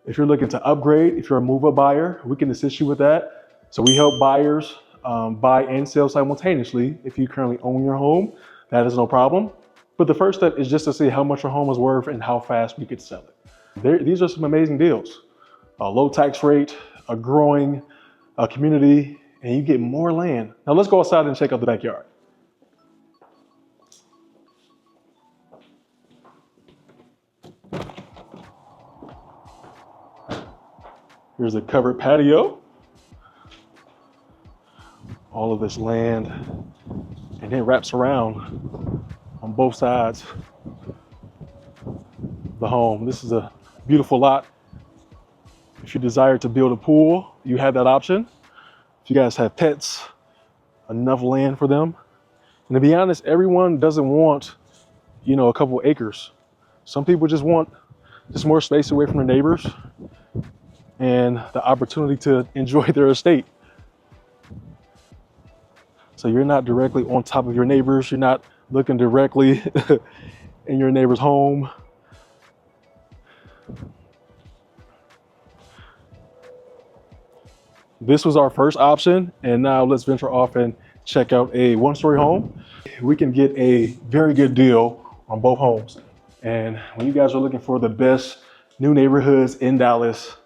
if you're looking to upgrade, if you're a move-up buyer, we can assist you with that. So we help buyers buy and sell simultaneously. If you currently own your home, that is no problem. But the first step is just to see how much your home is worth and how fast we could sell it. These are some amazing deals. A low tax rate, a growing community, and you get more land. Now let's go outside and check out the backyard. Here's a covered patio. All of this land, and it wraps around on both sides of the home. This is a beautiful lot. If you desire to build a pool, you have that option. If you guys have pets, enough land for them. And to be honest, everyone doesn't want, a couple acres. Some people just want just more space away from their neighbors and the opportunity to enjoy their estate. So you're not directly on top of your neighbors. You're not looking directly in your neighbor's home. This was our first option, and now let's venture off and check out a one-story home. We can get a very good deal on both homes. And when you guys are looking for the best new neighborhoods in Dallas,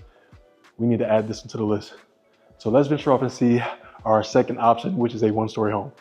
we need to add this into the list. So let's venture off and see our second option, which is a one-story home.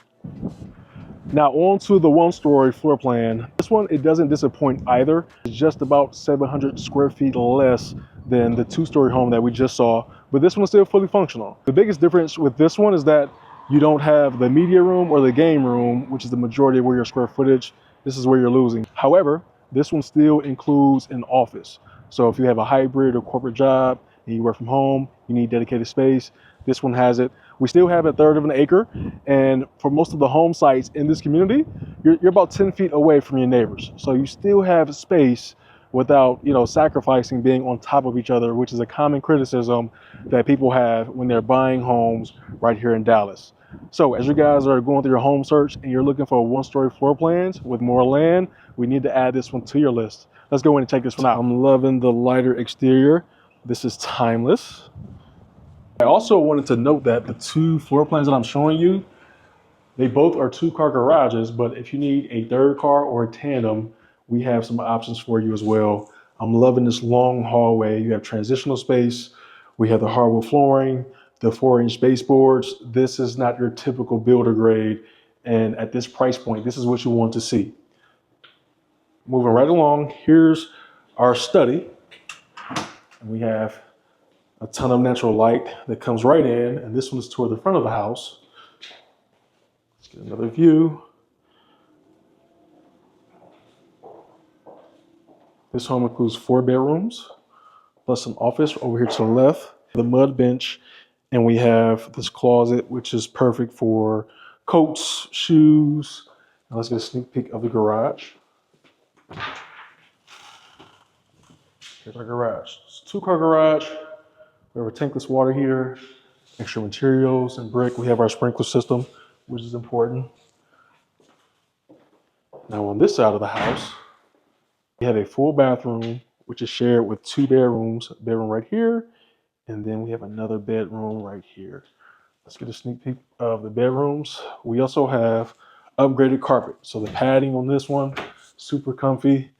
Now on to the one-story floor plan. This one, it doesn't disappoint either. It's just about 700 square feet less than the two-story home that we just saw, but this one is still fully functional. The biggest difference with this one is that you don't have the media room or the game room, which is the majority of where your square footage. This is where you're losing. However, this one still includes an office. So if you have a hybrid or corporate job and you work from home, you need dedicated space, this one has it. We still have a third of an acre. And for most of the home sites in this community, you're about 10 feet away from your neighbors. So you still have space without, sacrificing being on top of each other, which is a common criticism that people have when they're buying homes right here in Dallas. So as you guys are going through your home search and you're looking for one-story floor plans with more land, we need to add this one to your list. Let's go in and check this one out. I'm loving the lighter exterior. This is timeless. I also wanted to note that the two floor plans that I'm showing you, they both are two-car garages, but if you need a third car or a tandem, we have some options for you as well. I'm loving this long hallway. You have transitional space. We have the hardwood flooring, the 4-inch baseboards. This is not your typical builder grade. And at this price point, this is what you want to see. Moving right along, here's our study. And we have a ton of natural light that comes right in. And this one is toward the front of the house. Let's get another view. This home includes 4 bedrooms, plus an office over here to the left, the mud bench, and we have this closet, which is perfect for coats, shoes. Now let's get a sneak peek of the garage. Here's our garage. It's a 2-car garage. We have our tankless water here, extra materials and brick. We have our sprinkler system, which is important. Now on this side of the house, we have a full bathroom, which is shared with 2 bedrooms, a bedroom right here, and then we have another bedroom right here. Let's get a sneak peek of the bedrooms. We also have upgraded carpet. So the padding on this one, super comfy.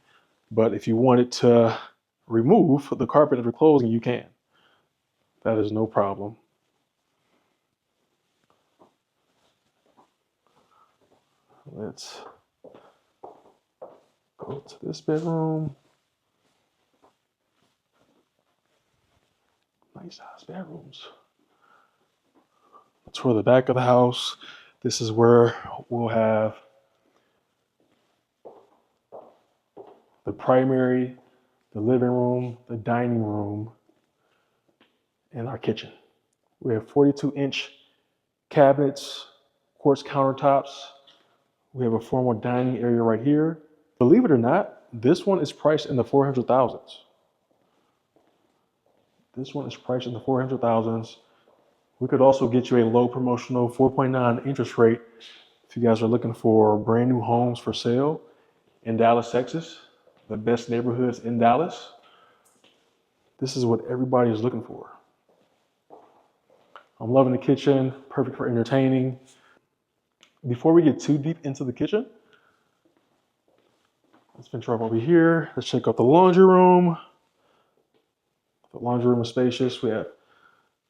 But if you wanted to remove the carpet after closing, you can. That is no problem. Let's Go to this bedroom. Nice size bedrooms. Tour the back of the house. This is where we'll have the primary, the living room, the dining room, and our kitchen. We have 42-inch cabinets, quartz countertops. We have a formal dining area right here. Believe it or not, this one is priced in the 400,000s. This one is priced in the 400,000s. We could also get you a low promotional 4.9 interest rate if you guys are looking for brand new homes for sale in Dallas, Texas, the best neighborhoods in Dallas. This is what everybody is looking for. I'm loving the kitchen, perfect for entertaining. Before we get too deep into the kitchen, let's venture up over here. Let's check out the laundry room. The laundry room is spacious. We have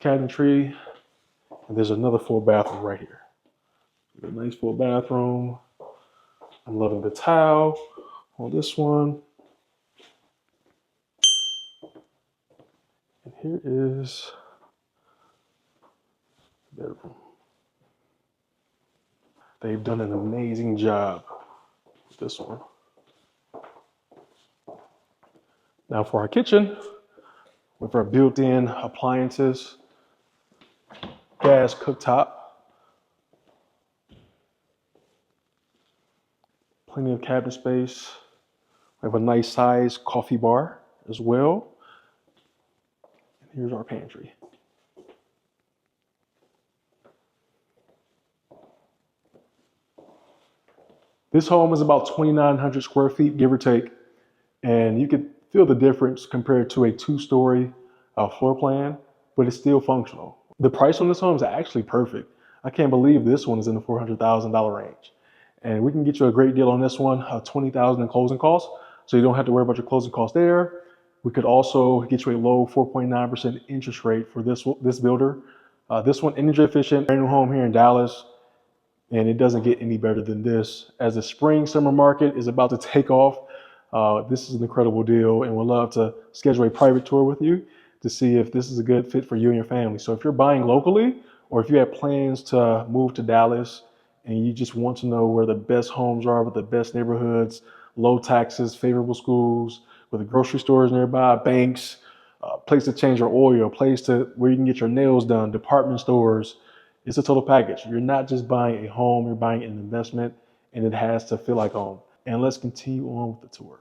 cabinetry, and there's another full bathroom right here. A nice full bathroom. I'm loving the tile on this one. And here is the bedroom. They've done an amazing job with this one. Now for our kitchen, with our built-in appliances, gas cooktop, plenty of cabinet space. We have a nice size coffee bar as well. And here's our pantry. This home is about 2,900 square feet, give or take. And you can feel the difference compared to a two-story floor plan, but it's still functional. The price on this home is actually perfect. I can't believe this one is in the $400,000 range. And we can get you a great deal on this one, $20,000 in closing costs, so you don't have to worry about your closing costs there. We could also get you a low 4.9% interest rate for this builder. This one, energy efficient, brand new home here in Dallas, and it doesn't get any better than this. As the spring summer market is about to take off, this is an incredible deal, and we'd love to schedule a private tour with you to see if this is a good fit for you and your family. So if you're buying locally, or if you have plans to move to Dallas and you just want to know where the best homes are with the best neighborhoods, low taxes, favorable schools, with the grocery stores nearby, banks, place to change your oil, place to where you can get your nails done, department stores. It's a total package. You're not just buying a home, you're buying an investment, and it has to feel like home. And let's continue on with the tour.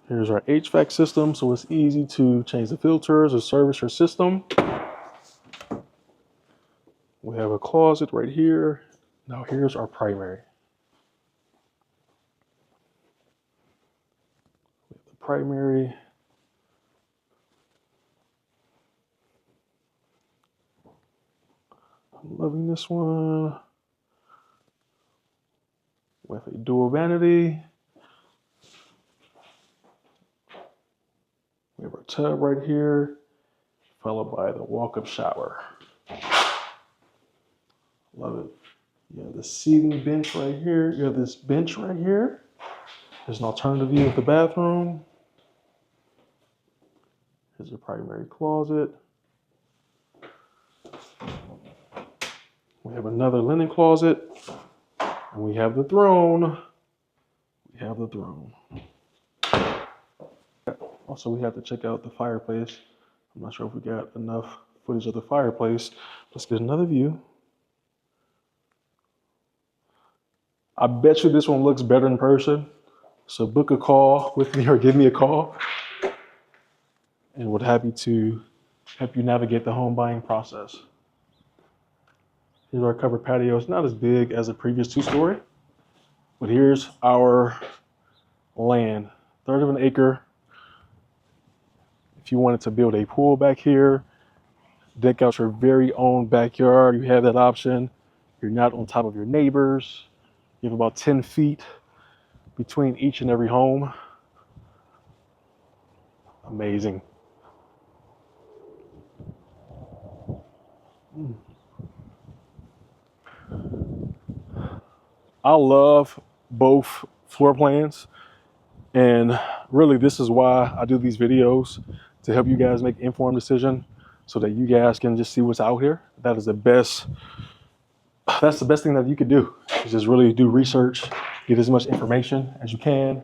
Here's our HVAC system, so it's easy to change the filters or service your system. We have a closet right here. Now here's our primary. We have the primary. I'm loving this one. We have a dual vanity. We have our tub right here, followed by the walk-up shower. Love it. You have the seating bench right here. You have this bench right here. There's an alternative view of the bathroom. Here's the primary closet. We have another linen closet. And we have the throne. We have the throne. Also, we have to check out the fireplace. I'm not sure if we got enough footage of the fireplace. Let's get another view. I bet you this one looks better in person. So book a call with me or give me a call. And we're happy to help you navigate the home buying process. Here's our covered patio. It's not as big as the previous two-story, but here's our land, 1/3 of an acre. If you wanted to build a pool back here, deck out your very own backyard, you have that option. You're not on top of your neighbors. You have about 10 feet between each and every home. Amazing. I love both floor plans, and really this is why I do these videos, to help you guys make informed decision so that you guys can just see what's out here. That's the best thing that you could do, is just really do research, get as much information as you can,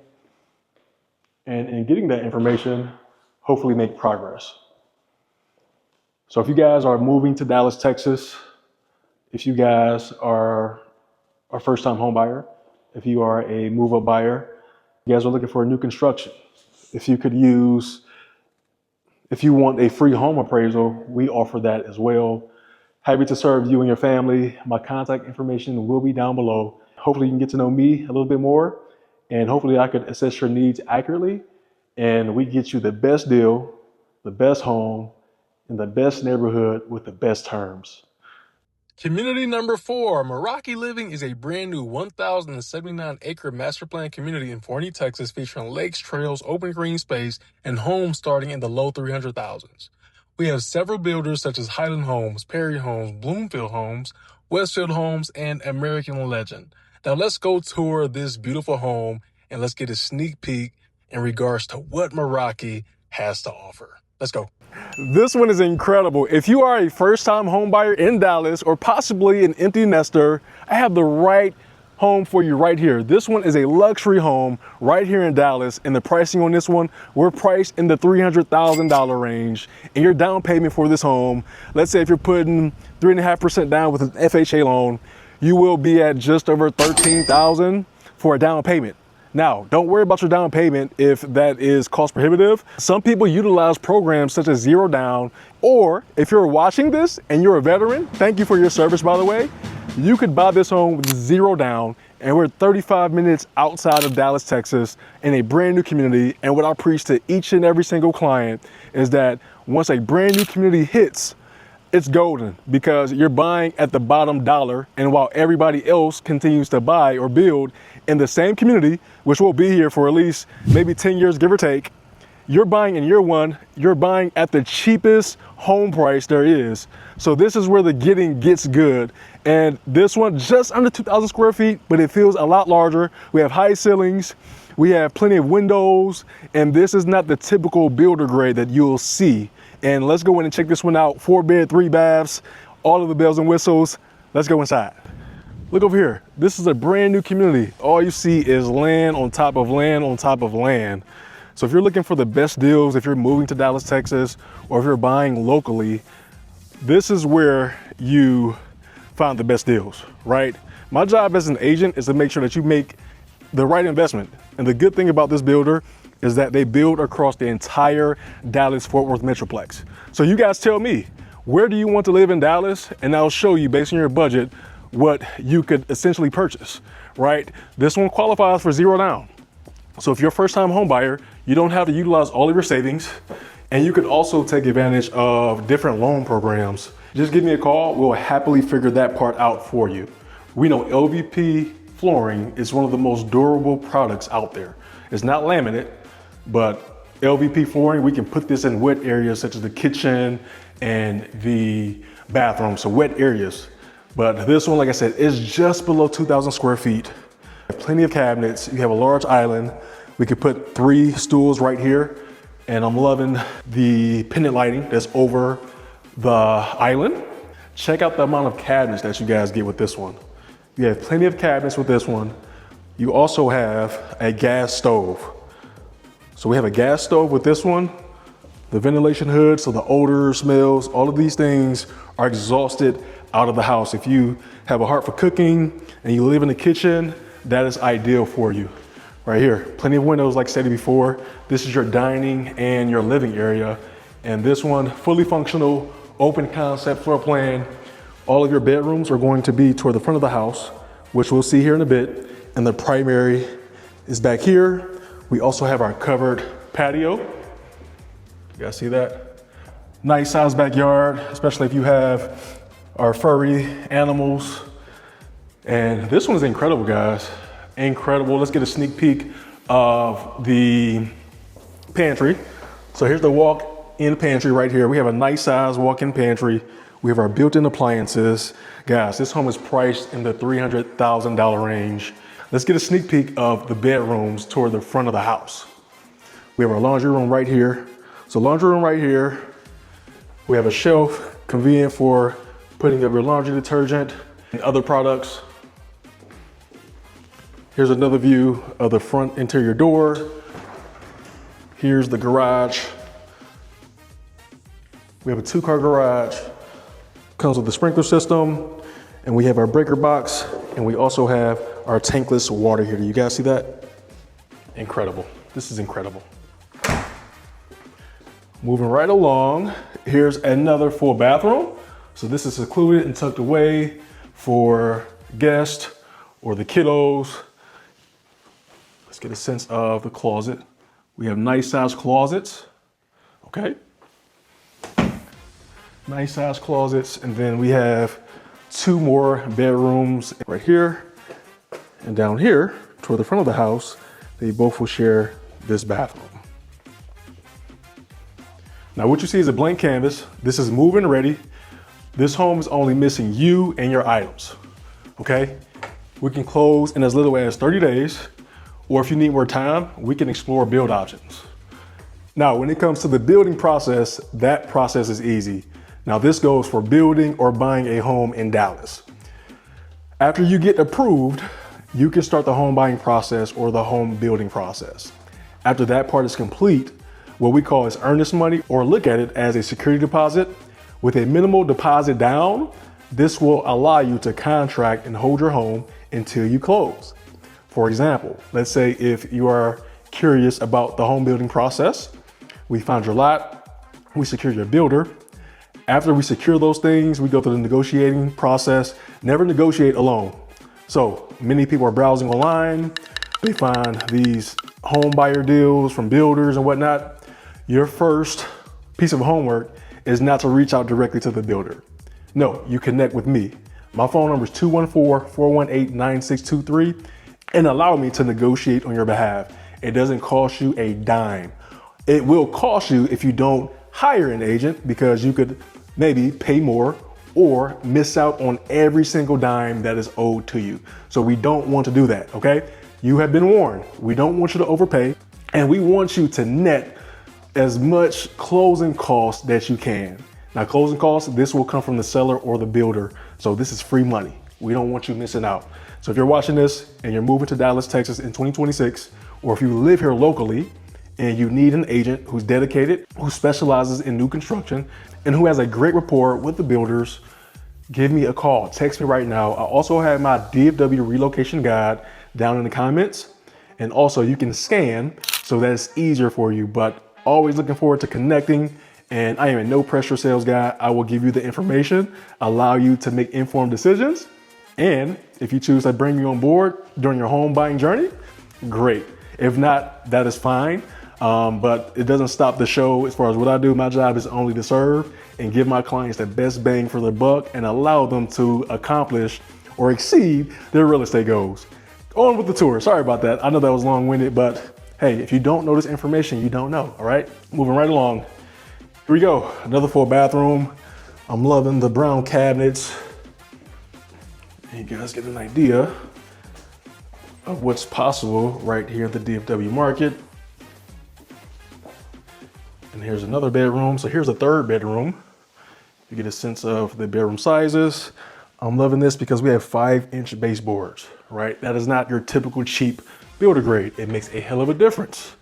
and in getting that information, hopefully make progress. So if you guys are moving to Dallas, Texas, if you guys are a first-time home buyer, if you are a move-up buyer, you guys are looking for a new construction, if you want a free home appraisal, we offer that as well. Happy to serve you and your family. My contact information will be down below. Hopefully you can get to know me a little bit more, and hopefully I could assess your needs accurately, and we get you the best deal, the best home, in the best neighborhood with the best terms. Community number 4, Meraki Living, is a brand new 1,079 acre master plan community in Forney, Texas, featuring lakes, trails, open green space, and homes starting in the low 300,000s. We have several builders such as Highland Homes, Perry Homes, Bloomfield Homes, Westfield Homes, and American Legend. Now let's go tour this beautiful home and let's get a sneak peek in regards to what Meraki has to offer. Let's go. This one is incredible. If you are a first-time home buyer in Dallas, or possibly an empty nester, I have the right home for you right here. This one is a luxury home right here in Dallas, and the pricing on this one, we're priced in the $300,000 range. And your down payment for this home, let's say if you're putting 3.5% down with an FHA loan, you will be at just over $13,000 for a down payment. Now, don't worry about your down payment if that is cost prohibitive. Some people utilize programs such as zero down, or if you're watching this and you're a veteran, thank you for your service, by the way, you could buy this home with zero down, and we're 35 minutes outside of Dallas, Texas, in a brand new community. And what I preach to each and every single client is that once a brand new community hits, it's golden, because you're buying at the bottom dollar, and while everybody else continues to buy or build in the same community, which will be here for at least maybe 10 years, give or take, you're buying in year one, you're buying at the cheapest home price there is. So this is where the getting gets good. And this one, just under 2,000 square feet, but it feels a lot larger. We have high ceilings, we have plenty of windows, and this is not the typical builder grade that you'll see. And let's go in and check this one out. 4-bed, 3 baths, all of the bells and whistles. Let's go inside. Look over here. This is a brand new community. All you see is land on top of land on top of land. So if you're looking for the best deals, if you're moving to Dallas, Texas, or if you're buying locally, this is where you find the best deals, right? My job as an agent is to make sure that you make the right investment. And the good thing about this builder is that they build across the entire Dallas-Fort Worth Metroplex. So you guys tell me, where do you want to live in Dallas? And I'll show you, based on your budget, what you could essentially purchase, right? This one qualifies for zero down. So if you're a first-time home buyer, you don't have to utilize all of your savings, and you could also take advantage of different loan programs. Just give me a call. We'll happily figure that part out for you. We know LVP flooring is one of the most durable products out there. It's not laminate, but LVP flooring, we can put this in wet areas such as the kitchen and the bathroom, so wet areas. But this one, like I said, is just below 2,000 square feet. Plenty of cabinets. You have a large island. We could put 3 stools right here. And I'm loving the pendant lighting that's over the island. Check out the amount of cabinets that you guys get with this one. You have plenty of cabinets with this one. You also have a gas stove. So we have a gas stove with this one, the ventilation hood, so the odor, smells, all of these things are exhausted out of the house. If you have a heart for cooking and you live in the kitchen, that is ideal for you. Right here, plenty of windows, like I said before. This is your dining and your living area. And this one, fully functional, open concept floor plan. All of your bedrooms are going to be toward the front of the house, which we'll see here in a bit. And the primary is back here. We also have our covered patio. You guys see that? Nice sized backyard, especially if you have our furry animals. And this one is incredible, guys. Incredible. Let's get a sneak peek of the pantry. So here's the walk-in pantry right here. We have a nice size walk-in pantry We have our built-in appliances. Guys, this home is priced in the $300,000 range. Let's get a sneak peek of the bedrooms toward the front of the house. We have our laundry room right here. So laundry room right here. We have a shelf, convenient for putting up your laundry detergent and other products. Here's another view of the front interior door. Here's the garage. We have a 2-car garage. Comes with the sprinkler system, and we have our breaker box, and we also have our tankless water here. Do you guys see that? Incredible. This is incredible. Moving right along, here's another full bathroom. So this is secluded and tucked away for guests or the kiddos. Let's get a sense of the closet. We have nice sized closets, okay? Nice sized closets, and then we have 2 more bedrooms right here and down here toward the front of the house. They both will share this bathroom. Now what you see is a blank canvas. This is move-in ready. This home is only missing you and your items, okay? We can close in as little as 30 days, or if you need more time, we can explore build options. Now, when it comes to the building process, that process is easy. Now this goes for building or buying a home in Dallas. After you get approved, you can start the home buying process or the home building process. After that part is complete, what we call is earnest money, or look at it as a security deposit. With a minimal deposit down, this will allow you to contract and hold your home until you close. For example, let's say if you are curious about the home building process, we found your lot, we secured your builder. After we secure those things, we go through the negotiating process. Never negotiate alone. So many people are browsing online. They find these home buyer deals from builders and whatnot. Your first piece of homework is not to reach out directly to the builder. No, you connect with me. My phone number is 214-418-9623 and allow me to negotiate on your behalf. It doesn't cost you a dime. It will cost you if you don't hire an agent, because you could maybe pay more or miss out on every single dime that is owed to you. So we don't want to do that, okay? You have been warned. We don't want you to overpay, and we want you to net as much closing costs that you can. Now, closing costs, this will come from the seller or the builder. So this is free money. We don't want you missing out. So if you're watching this and you're moving to Dallas, Texas in 2026, or if you live here locally and you need an agent who's dedicated, who specializes in new construction, and who has a great rapport with the builders, give me a call. Text me right now. I also have my DFW relocation guide down in the comments. And also you can scan so that it's easier for you, but always looking forward to connecting. And I am a no pressure sales guy. I will give you the information, allow you to make informed decisions. And if you choose to bring me on board during your home buying journey, great. If not, that is fine. But it doesn't stop the show as far as what I do. My job is only to serve and give my clients the best bang for their buck and allow them to accomplish or exceed their real estate goals. On with the tour. Sorry about that. I know that was long-winded, but hey, if you don't know this information, you don't know, all right? Moving right along. Here we go, another full bathroom. I'm loving the brown cabinets. You guys get an idea of what's possible right here at the DFW market. And here's another bedroom. So here's a third bedroom. You get a sense of the bedroom sizes. I'm loving this because we have 5-inch baseboards, right? That is not your typical cheap builder grade. It makes a hell of a difference.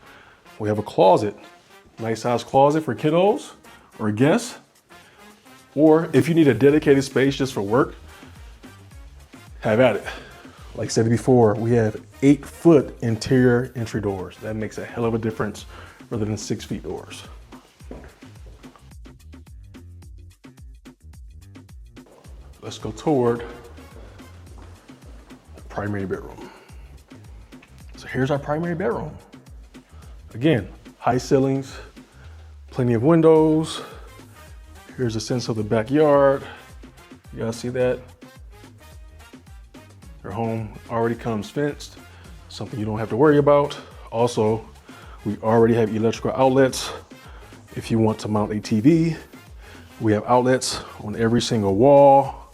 We have a closet, nice size closet for kiddos or guests. Or if you need a dedicated space just for work, have at it. Like I said before, we have 8-foot interior entry doors. That makes a hell of a difference rather than 6-feet doors. Let's go toward the primary bedroom. So here's our primary bedroom. Again, high ceilings, plenty of windows. Here's a sense of the backyard. You guys see that? Your home already comes fenced, something you don't have to worry about. Also, we already have electrical outlets if you want to mount a TV. We have outlets on every single wall.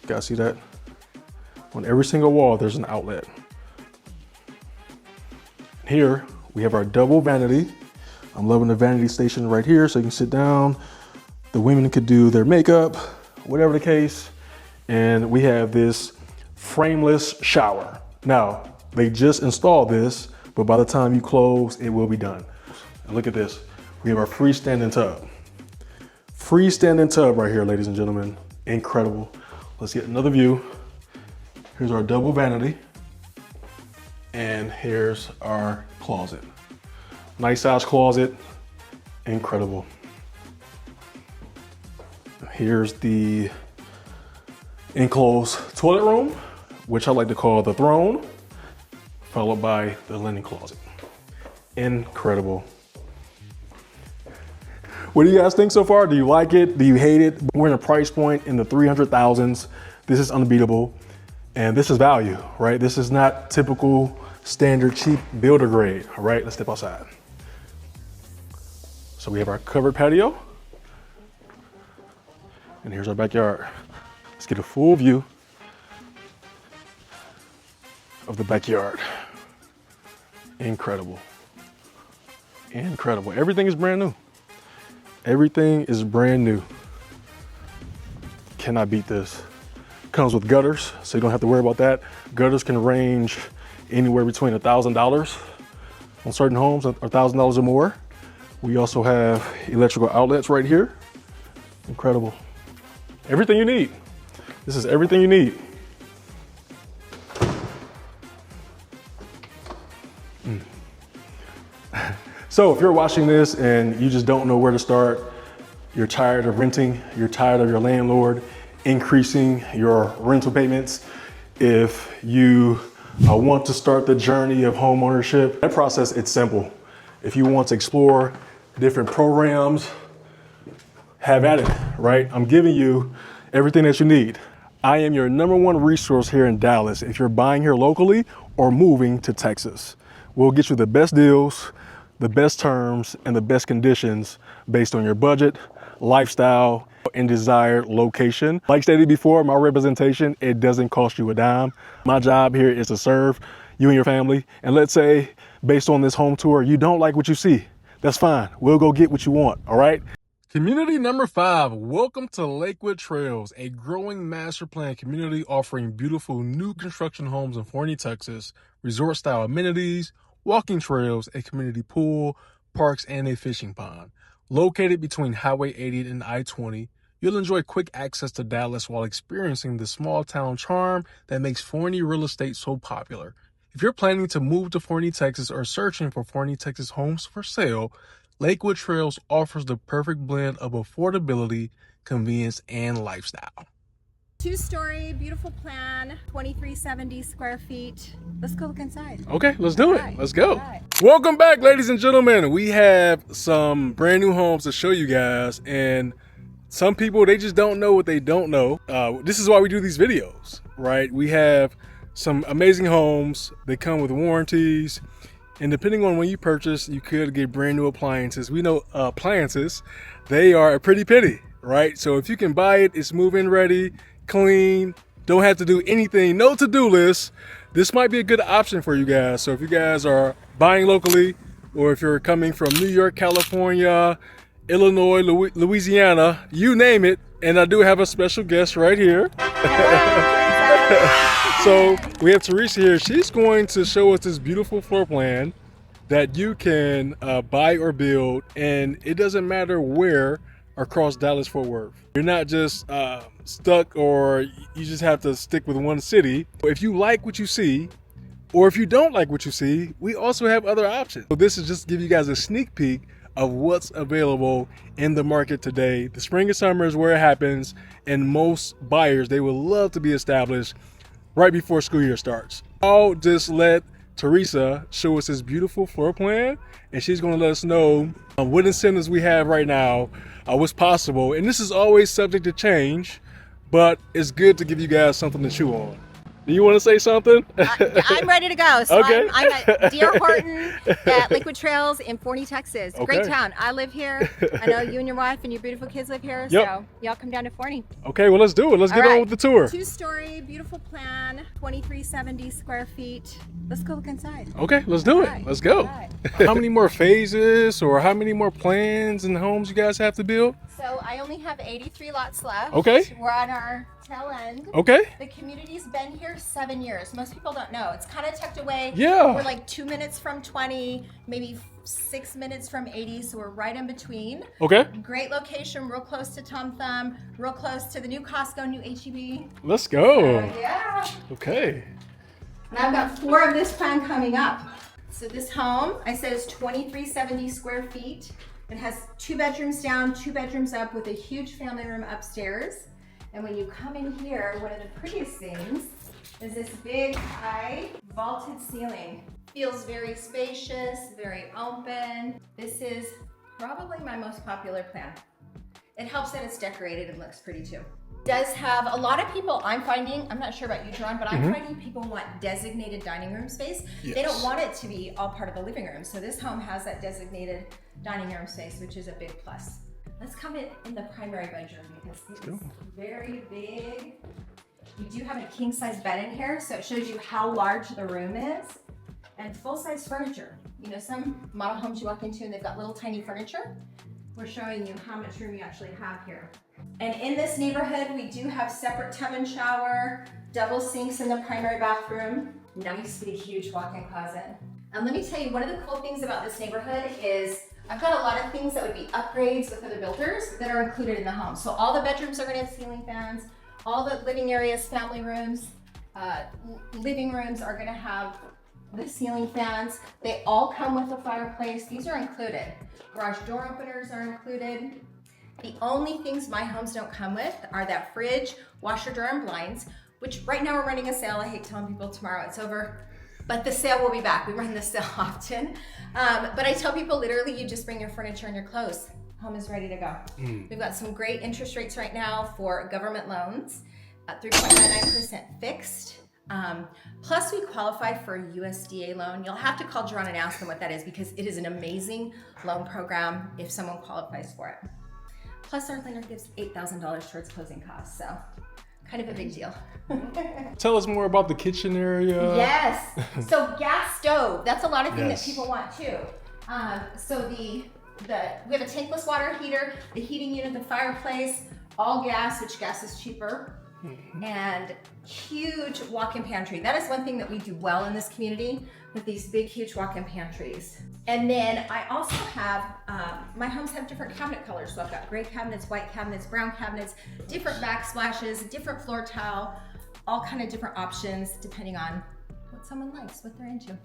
You guys see that? On every single wall, there's an outlet. Here, we have our double vanity. I'm loving the vanity station right here, so you can sit down. The women could do their makeup, whatever the case. And we have this frameless shower. Now, they just installed this, but by the time you close, it will be done. And look at this. We have our freestanding tub. Freestanding tub right here, ladies and gentlemen. Incredible. Let's get another view. Here's our double vanity. And here's our closet. Nice size closet. Incredible. Here's the enclosed toilet room, which I like to call the throne, followed by the linen closet. Incredible. What do you guys think so far? Do you like it? Do you hate it? We're in a price point in the 300,000s. This is unbeatable. And this is value, right? This is not typical standard cheap builder grade. All right, let's step outside. So we have our covered patio. And here's our backyard. Let's get a full view of the backyard. Incredible. Incredible. Everything is brand new. Everything is brand new. Cannot beat this. Comes with gutters, so you don't have to worry about that. Gutters can range anywhere between $1,000 on certain homes, or $1,000 or more. We also have electrical outlets right here. Incredible. Everything you need. This is everything you need. So if you're watching this and you just don't know where to start, you're tired of renting, you're tired of your landlord increasing your rental payments, if you want to start the journey of home ownership, that process, it's simple. If you want to explore different programs, have at it, right? I'm giving you everything that you need. I am your #1 resource here in Dallas if you're buying here locally or moving to Texas. We'll get you the best deals, the best terms, and the best conditions based on your budget, lifestyle, and desired location. Like stated before, my representation, it doesn't cost you a dime. My job here is to serve you and your family. And let's say, based on this home tour, you don't like what you see. That's fine. We'll go get what you want, all right? Community number 5, welcome to Lakewood Trails, a growing master plan community offering beautiful new construction homes in Forney, Texas, resort-style amenities, walking trails, a community pool, parks, and a fishing pond. Located between Highway 80 and I-20, you'll enjoy quick access to Dallas while experiencing the small town charm that makes Forney real estate so popular. If you're planning to move to Forney, Texas, or searching for Forney, Texas homes for sale, Lakewood Trails offers the perfect blend of affordability, convenience, and lifestyle. 2-story, beautiful plan, 2370 square feet. Let's go look inside. Okay, let's do it. Right. Let's go. Right. Welcome back, ladies and gentlemen. We have some brand new homes to show you guys, and some people, they just don't know what they don't know. This is why we do these videos, right? We have some amazing homes. They come with warranties. And depending on when you purchase, you could get brand new appliances. We know appliances, they are a pretty penny, right? So if you can buy it, it's move-in ready, clean, don't have to do anything, no to-do list, this might be a good option for you guys. So if you guys are buying locally, or if you're coming from New York, California, Illinois, Louisiana, you name it, and I do have a special guest right here. So we have Teresa here. She's going to show us this beautiful floor plan that you can buy or build, and it doesn't matter where across Dallas-Fort Worth. You're not just stuck, or you just have to stick with one city. If you like what you see, or if you don't like what you see, we also have other options. So this is just to give you guys a sneak peek of what's available in the market today. The spring and summer is where it happens, and most buyers, they would love to be established right before school year starts. I'll just let Teresa show us this beautiful floor plan, and she's going to let us know what incentives we have right now, what's possible. And this is always subject to change, but it's good to give you guys something to chew on. Do you want to say something? I'm ready to go. So Okay. I'm at Dear Horton at Lakewood Trails in Forney, Texas. Great Okay. town. I live here. I know you and your wife and your beautiful kids live here. Yep. So y'all come down to Forney. Okay, well, let's do it. Let's get on with the tour. 2-story, beautiful plan, 2370 square feet. Let's go look inside. Okay, let's do it. All right. Let's go. All right. How many more phases or how many more plans and homes you guys have to build? So I only have 83 lots left. Okay. We're on our tail end. Okay. The community's been here 7 years. Most people don't know. It's kind of tucked away. Yeah. We're like 2 minutes from 20, maybe 6 minutes from 80, so we're right in between. Okay. Great location, real close to Tom Thumb, real close to the new Costco, new HEB. Let's go. Yeah. Okay. And I've got 4 of this plan coming up. So this home, I said, is 2370 square feet. It has 2 bedrooms down, 2 bedrooms up with a huge family room upstairs. And when you come in here, one of the prettiest things is this big, high, vaulted ceiling. Feels very spacious, very open. This is probably my most popular plan. It helps that it's decorated and looks pretty too. Does have a lot of people, I'm finding, I'm not sure about you, John, but I'm finding people want designated dining room space. Yes. They don't want it to be all part of the living room. So this home has that designated dining room space, which is a big plus. Let's come in the primary bedroom because it is very big. We do have a king size bed in here, so it shows you how large the room is. And full size furniture. You know, some model homes you walk into and they've got little tiny furniture. We're showing you how much room you actually have here. And in this neighborhood, we do have separate tub and shower, double sinks in the primary bathroom, nice big huge walk-in closet. And let me tell you, one of the cool things about this neighborhood is I've got a lot of things that would be upgrades with other builders that are included in the home. So all the bedrooms are gonna have ceiling fans, all the living areas, family rooms, living rooms are gonna have the ceiling fans. They all come with a fireplace. These are included. Garage door openers are included. The only things my homes don't come with are that fridge, washer, drawer, and blinds, which right now we're running a sale. I hate telling people tomorrow it's over, but the sale will be back. We run the sale often. But I tell people literally you just bring your furniture and your clothes. Home is ready to go. We've got some great interest rates right now for government loans, 3.99% fixed. Plus we qualify for a USDA loan. You'll have to call Jerron and ask them what that is because it is an amazing loan program if someone qualifies for it. Plus our lender gives $8,000 towards closing costs, so kind of a big deal. Tell us more about the kitchen area. Yes, so gas stove, that's a lot of things Yes. that people want too. So we have a tankless water heater, the heating unit, the fireplace, all gas, which gas is cheaper. And huge walk-in pantry. That is one thing that we do well in this community with these big, huge walk-in pantries. And then I also have, my homes have different cabinet colors. So I've got gray cabinets, white cabinets, brown cabinets, different backsplashes, different floor tile, all kind of different options depending on what someone likes, what they're into.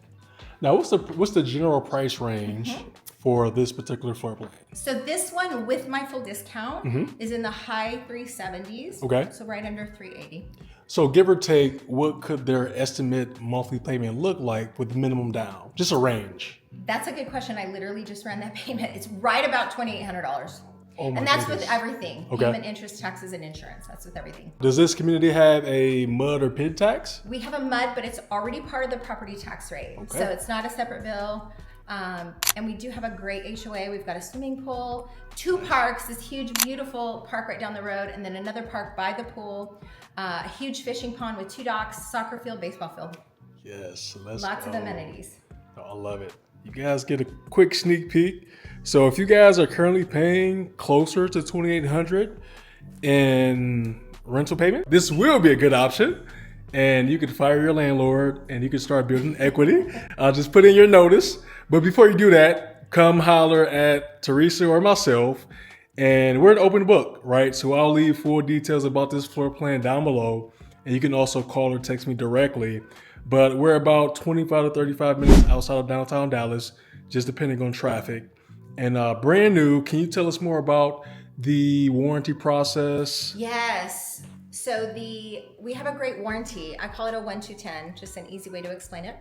Now, what's the general price range for this particular floor plan? So this one with my full discount is in the high 370s. Okay. So right under 380. So give or take, what could their estimate monthly payment look like with the minimum down? Just a range. That's a good question. I literally just ran that payment. It's right about $2,800. Oh my And that's goodness. with everything. Okay. Payment, interest, taxes, and insurance. That's with everything. Does this community have a mud or pit tax? We have a mud, but it's already part of the property tax rate. Okay. So it's not a separate bill. And we do have a great HOA. We've got a swimming pool, 2 parks, this huge, beautiful park right down the road, and then another park by the pool, a huge fishing pond with 2 docks, soccer field, baseball field. Yes, let's Lots of go. amenities. I love it. You guys get a quick sneak peek. So if you guys are currently paying closer to $2,800 in rental payment, this will be a good option. And you could fire your landlord and you can start building equity. Just put in your notice. But before you do that, come holler at Teresa or myself. And we're an open book, right? So I'll leave full details about this floor plan down below. And you can also call or text me directly. But we're about 25 to 35 minutes outside of downtown Dallas, just depending on traffic. And brand new, can you tell us more about the warranty process? Yes. So we have a great warranty. I call it a 1-2-10, just an easy way to explain it.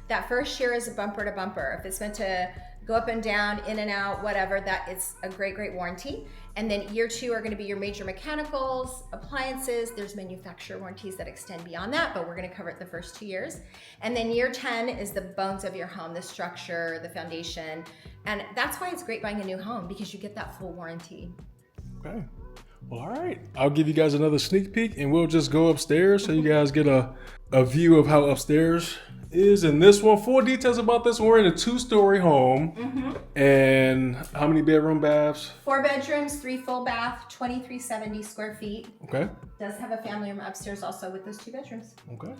That first year is a bumper to bumper. If it's meant to go up and down, in and out, whatever, that it's a great, great warranty. And then year 2 are gonna be your major mechanicals, appliances. There's manufacturer warranties that extend beyond that, but we're gonna cover it the first 2 years. And then year 10 is the bones of your home, the structure, the foundation. And that's why it's great buying a new home, because you get that full warranty. Okay. Well, all right. I'll give you guys another sneak peek and we'll just go upstairs so you guys get a view of how upstairs is in this one. Full details about this one. We're in a 2-story home. And how many bedroom baths? 4 bedrooms, 3 full bath, 2370 square feet. Okay. Does have a family room upstairs also with those 2 bedrooms. Okay.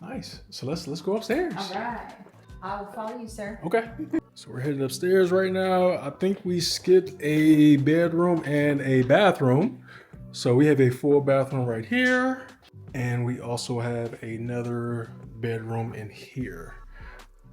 Nice. So let's go upstairs. All right. I'll follow you, sir. Okay. So we're headed upstairs right now. I think we skipped a bedroom and a bathroom. So we have a full bathroom right here. And we also have another bedroom in here.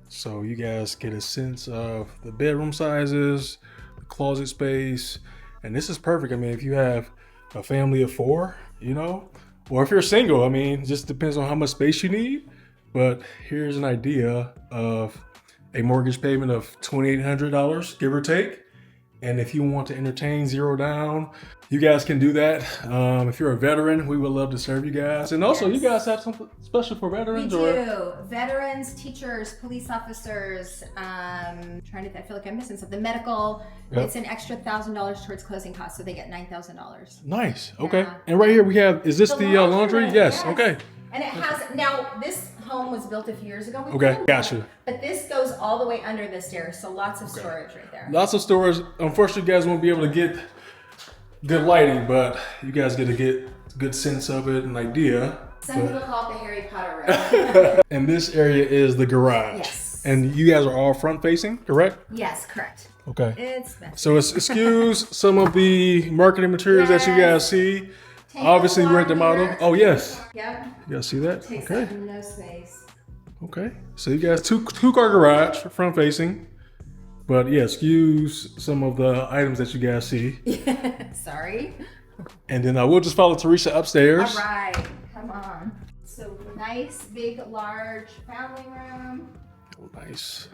So you guys get a sense of the bedroom sizes, the closet space. And this is perfect. I mean, if you have a family of 4, you know, or if you're single, I mean, it just depends on how much space you need. But here's an idea of a mortgage payment of $2,800, give or take. And if you want to entertain 0 down, you guys can do that. If you're a veteran, we would love to serve you guys. And also, you guys have something special for veterans? We do. Veterans, teachers, police officers, I feel like I'm missing something. Medical. Yep. It's an extra $1,000 towards closing costs, so they get $9,000. Nice. Okay. Yeah. And right here we have, is this the laundry? Yes. Okay. And it has, now this home was built a few years ago. Okay, gotcha. But this goes all the way under the stairs, so lots of storage right there. Lots of storage. Unfortunately, you guys won't be able to get good lighting, but you guys get to get a good sense of it, an idea. Some people call it the Harry Potter room. And this area is the garage. Yes. And you guys are all front facing, correct? Yes, correct. Okay. It's messy. So excuse some of the marketing materials that you guys see. Obviously, we're at the model. Oh, yes. Yep. You guys see that? Takes Okay. up no space. Okay. So you guys, two-car garage, front facing. But yeah, excuse some of the items that you guys see. Sorry. And then we'll just follow Teresa upstairs. All right. Come on. So nice, big, large family room. Oh, nice.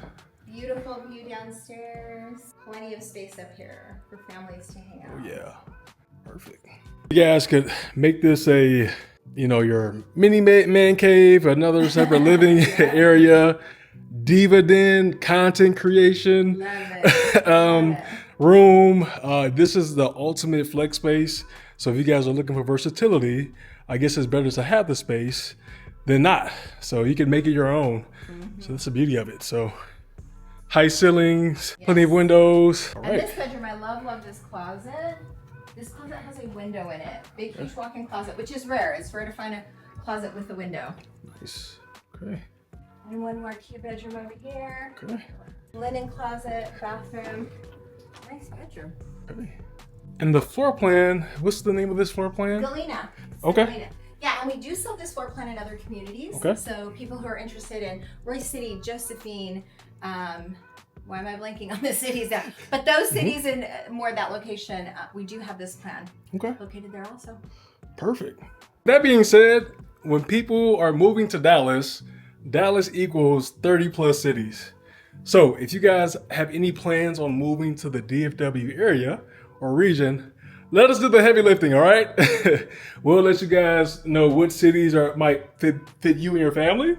Beautiful view downstairs. Plenty of space up here for families to hang out. Oh, yeah. Perfect. You guys could make this a, you know, your mini man cave, another separate living area, diva den, content creation, Love it. room. This is the ultimate flex space. So if you guys are looking for versatility, I guess it's better to have the space than not. So you can make it your own. So that's the beauty of it. So high ceilings, plenty of windows. All right. And this bedroom, I love this closet. This closet has a window in it. Big, huge walk-in closet, which is rare. It's rare to find a closet with a window. Nice. Okay. And one more cute bedroom over here. Okay. Linen closet, bathroom. Nice bedroom. Okay. And the floor plan, what's the name of this floor plan? Galena. Okay. Galena. Yeah, and we do sell this floor plan in other communities. Okay. So people who are interested in Royce City, Josephine, why am I blanking on the cities now? But those cities in more that location, we do have this plan. Okay. Located there also. Perfect. That being said, when people are moving to Dallas, Dallas equals 30 plus cities. So if you guys have any plans on moving to the DFW area or region, let us do the heavy lifting, all right? We'll let you guys know what cities might fit you and your family,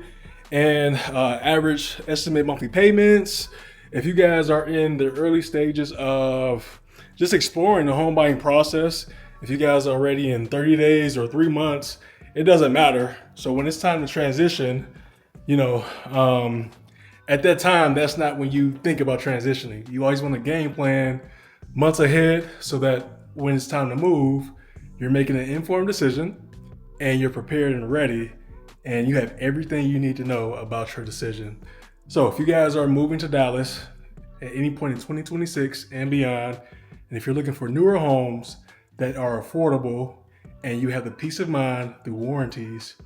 and average estimate monthly payments. If you guys are in the early stages of just exploring the home buying process, if you guys are already in 30 days or 3 months, it doesn't matter. So when it's time to transition, you know, at that time, that's not when you think about transitioning. You always want to game plan months ahead so that when it's time to move, you're making an informed decision and you're prepared and ready and you have everything you need to know about your decision. So if you guys are moving to Dallas at any point in 2026 and beyond, and if you're looking for newer homes that are affordable and you have the peace of mind through warranties,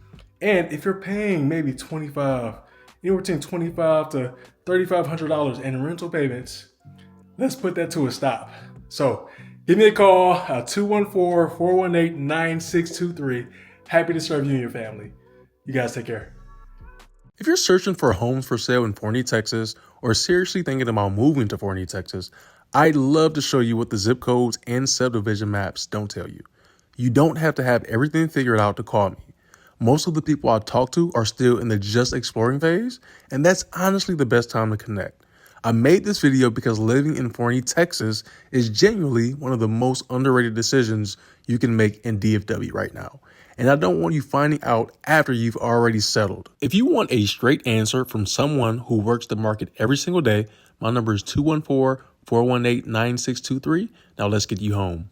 and if you're paying maybe anywhere between $2,500 to $3,500 in rental payments, let's put that to a stop. So give me a call, 214-418-9623. Happy to serve you and your family. You guys take care. If you're searching for homes for sale in Forney, Texas, or seriously thinking about moving to Forney, Texas, I'd love to show you what the zip codes and subdivision maps don't tell you. You don't have to have everything figured out to call me. Most of the people I talk to are still in the just exploring phase, and that's honestly the best time to connect. I made this video because living in Forney, Texas is genuinely one of the most underrated decisions you can make in DFW right now. And I don't want you finding out after you've already settled. If you want a straight answer from someone who works the market every single day, my number is 214-418-9623. Now let's get you home.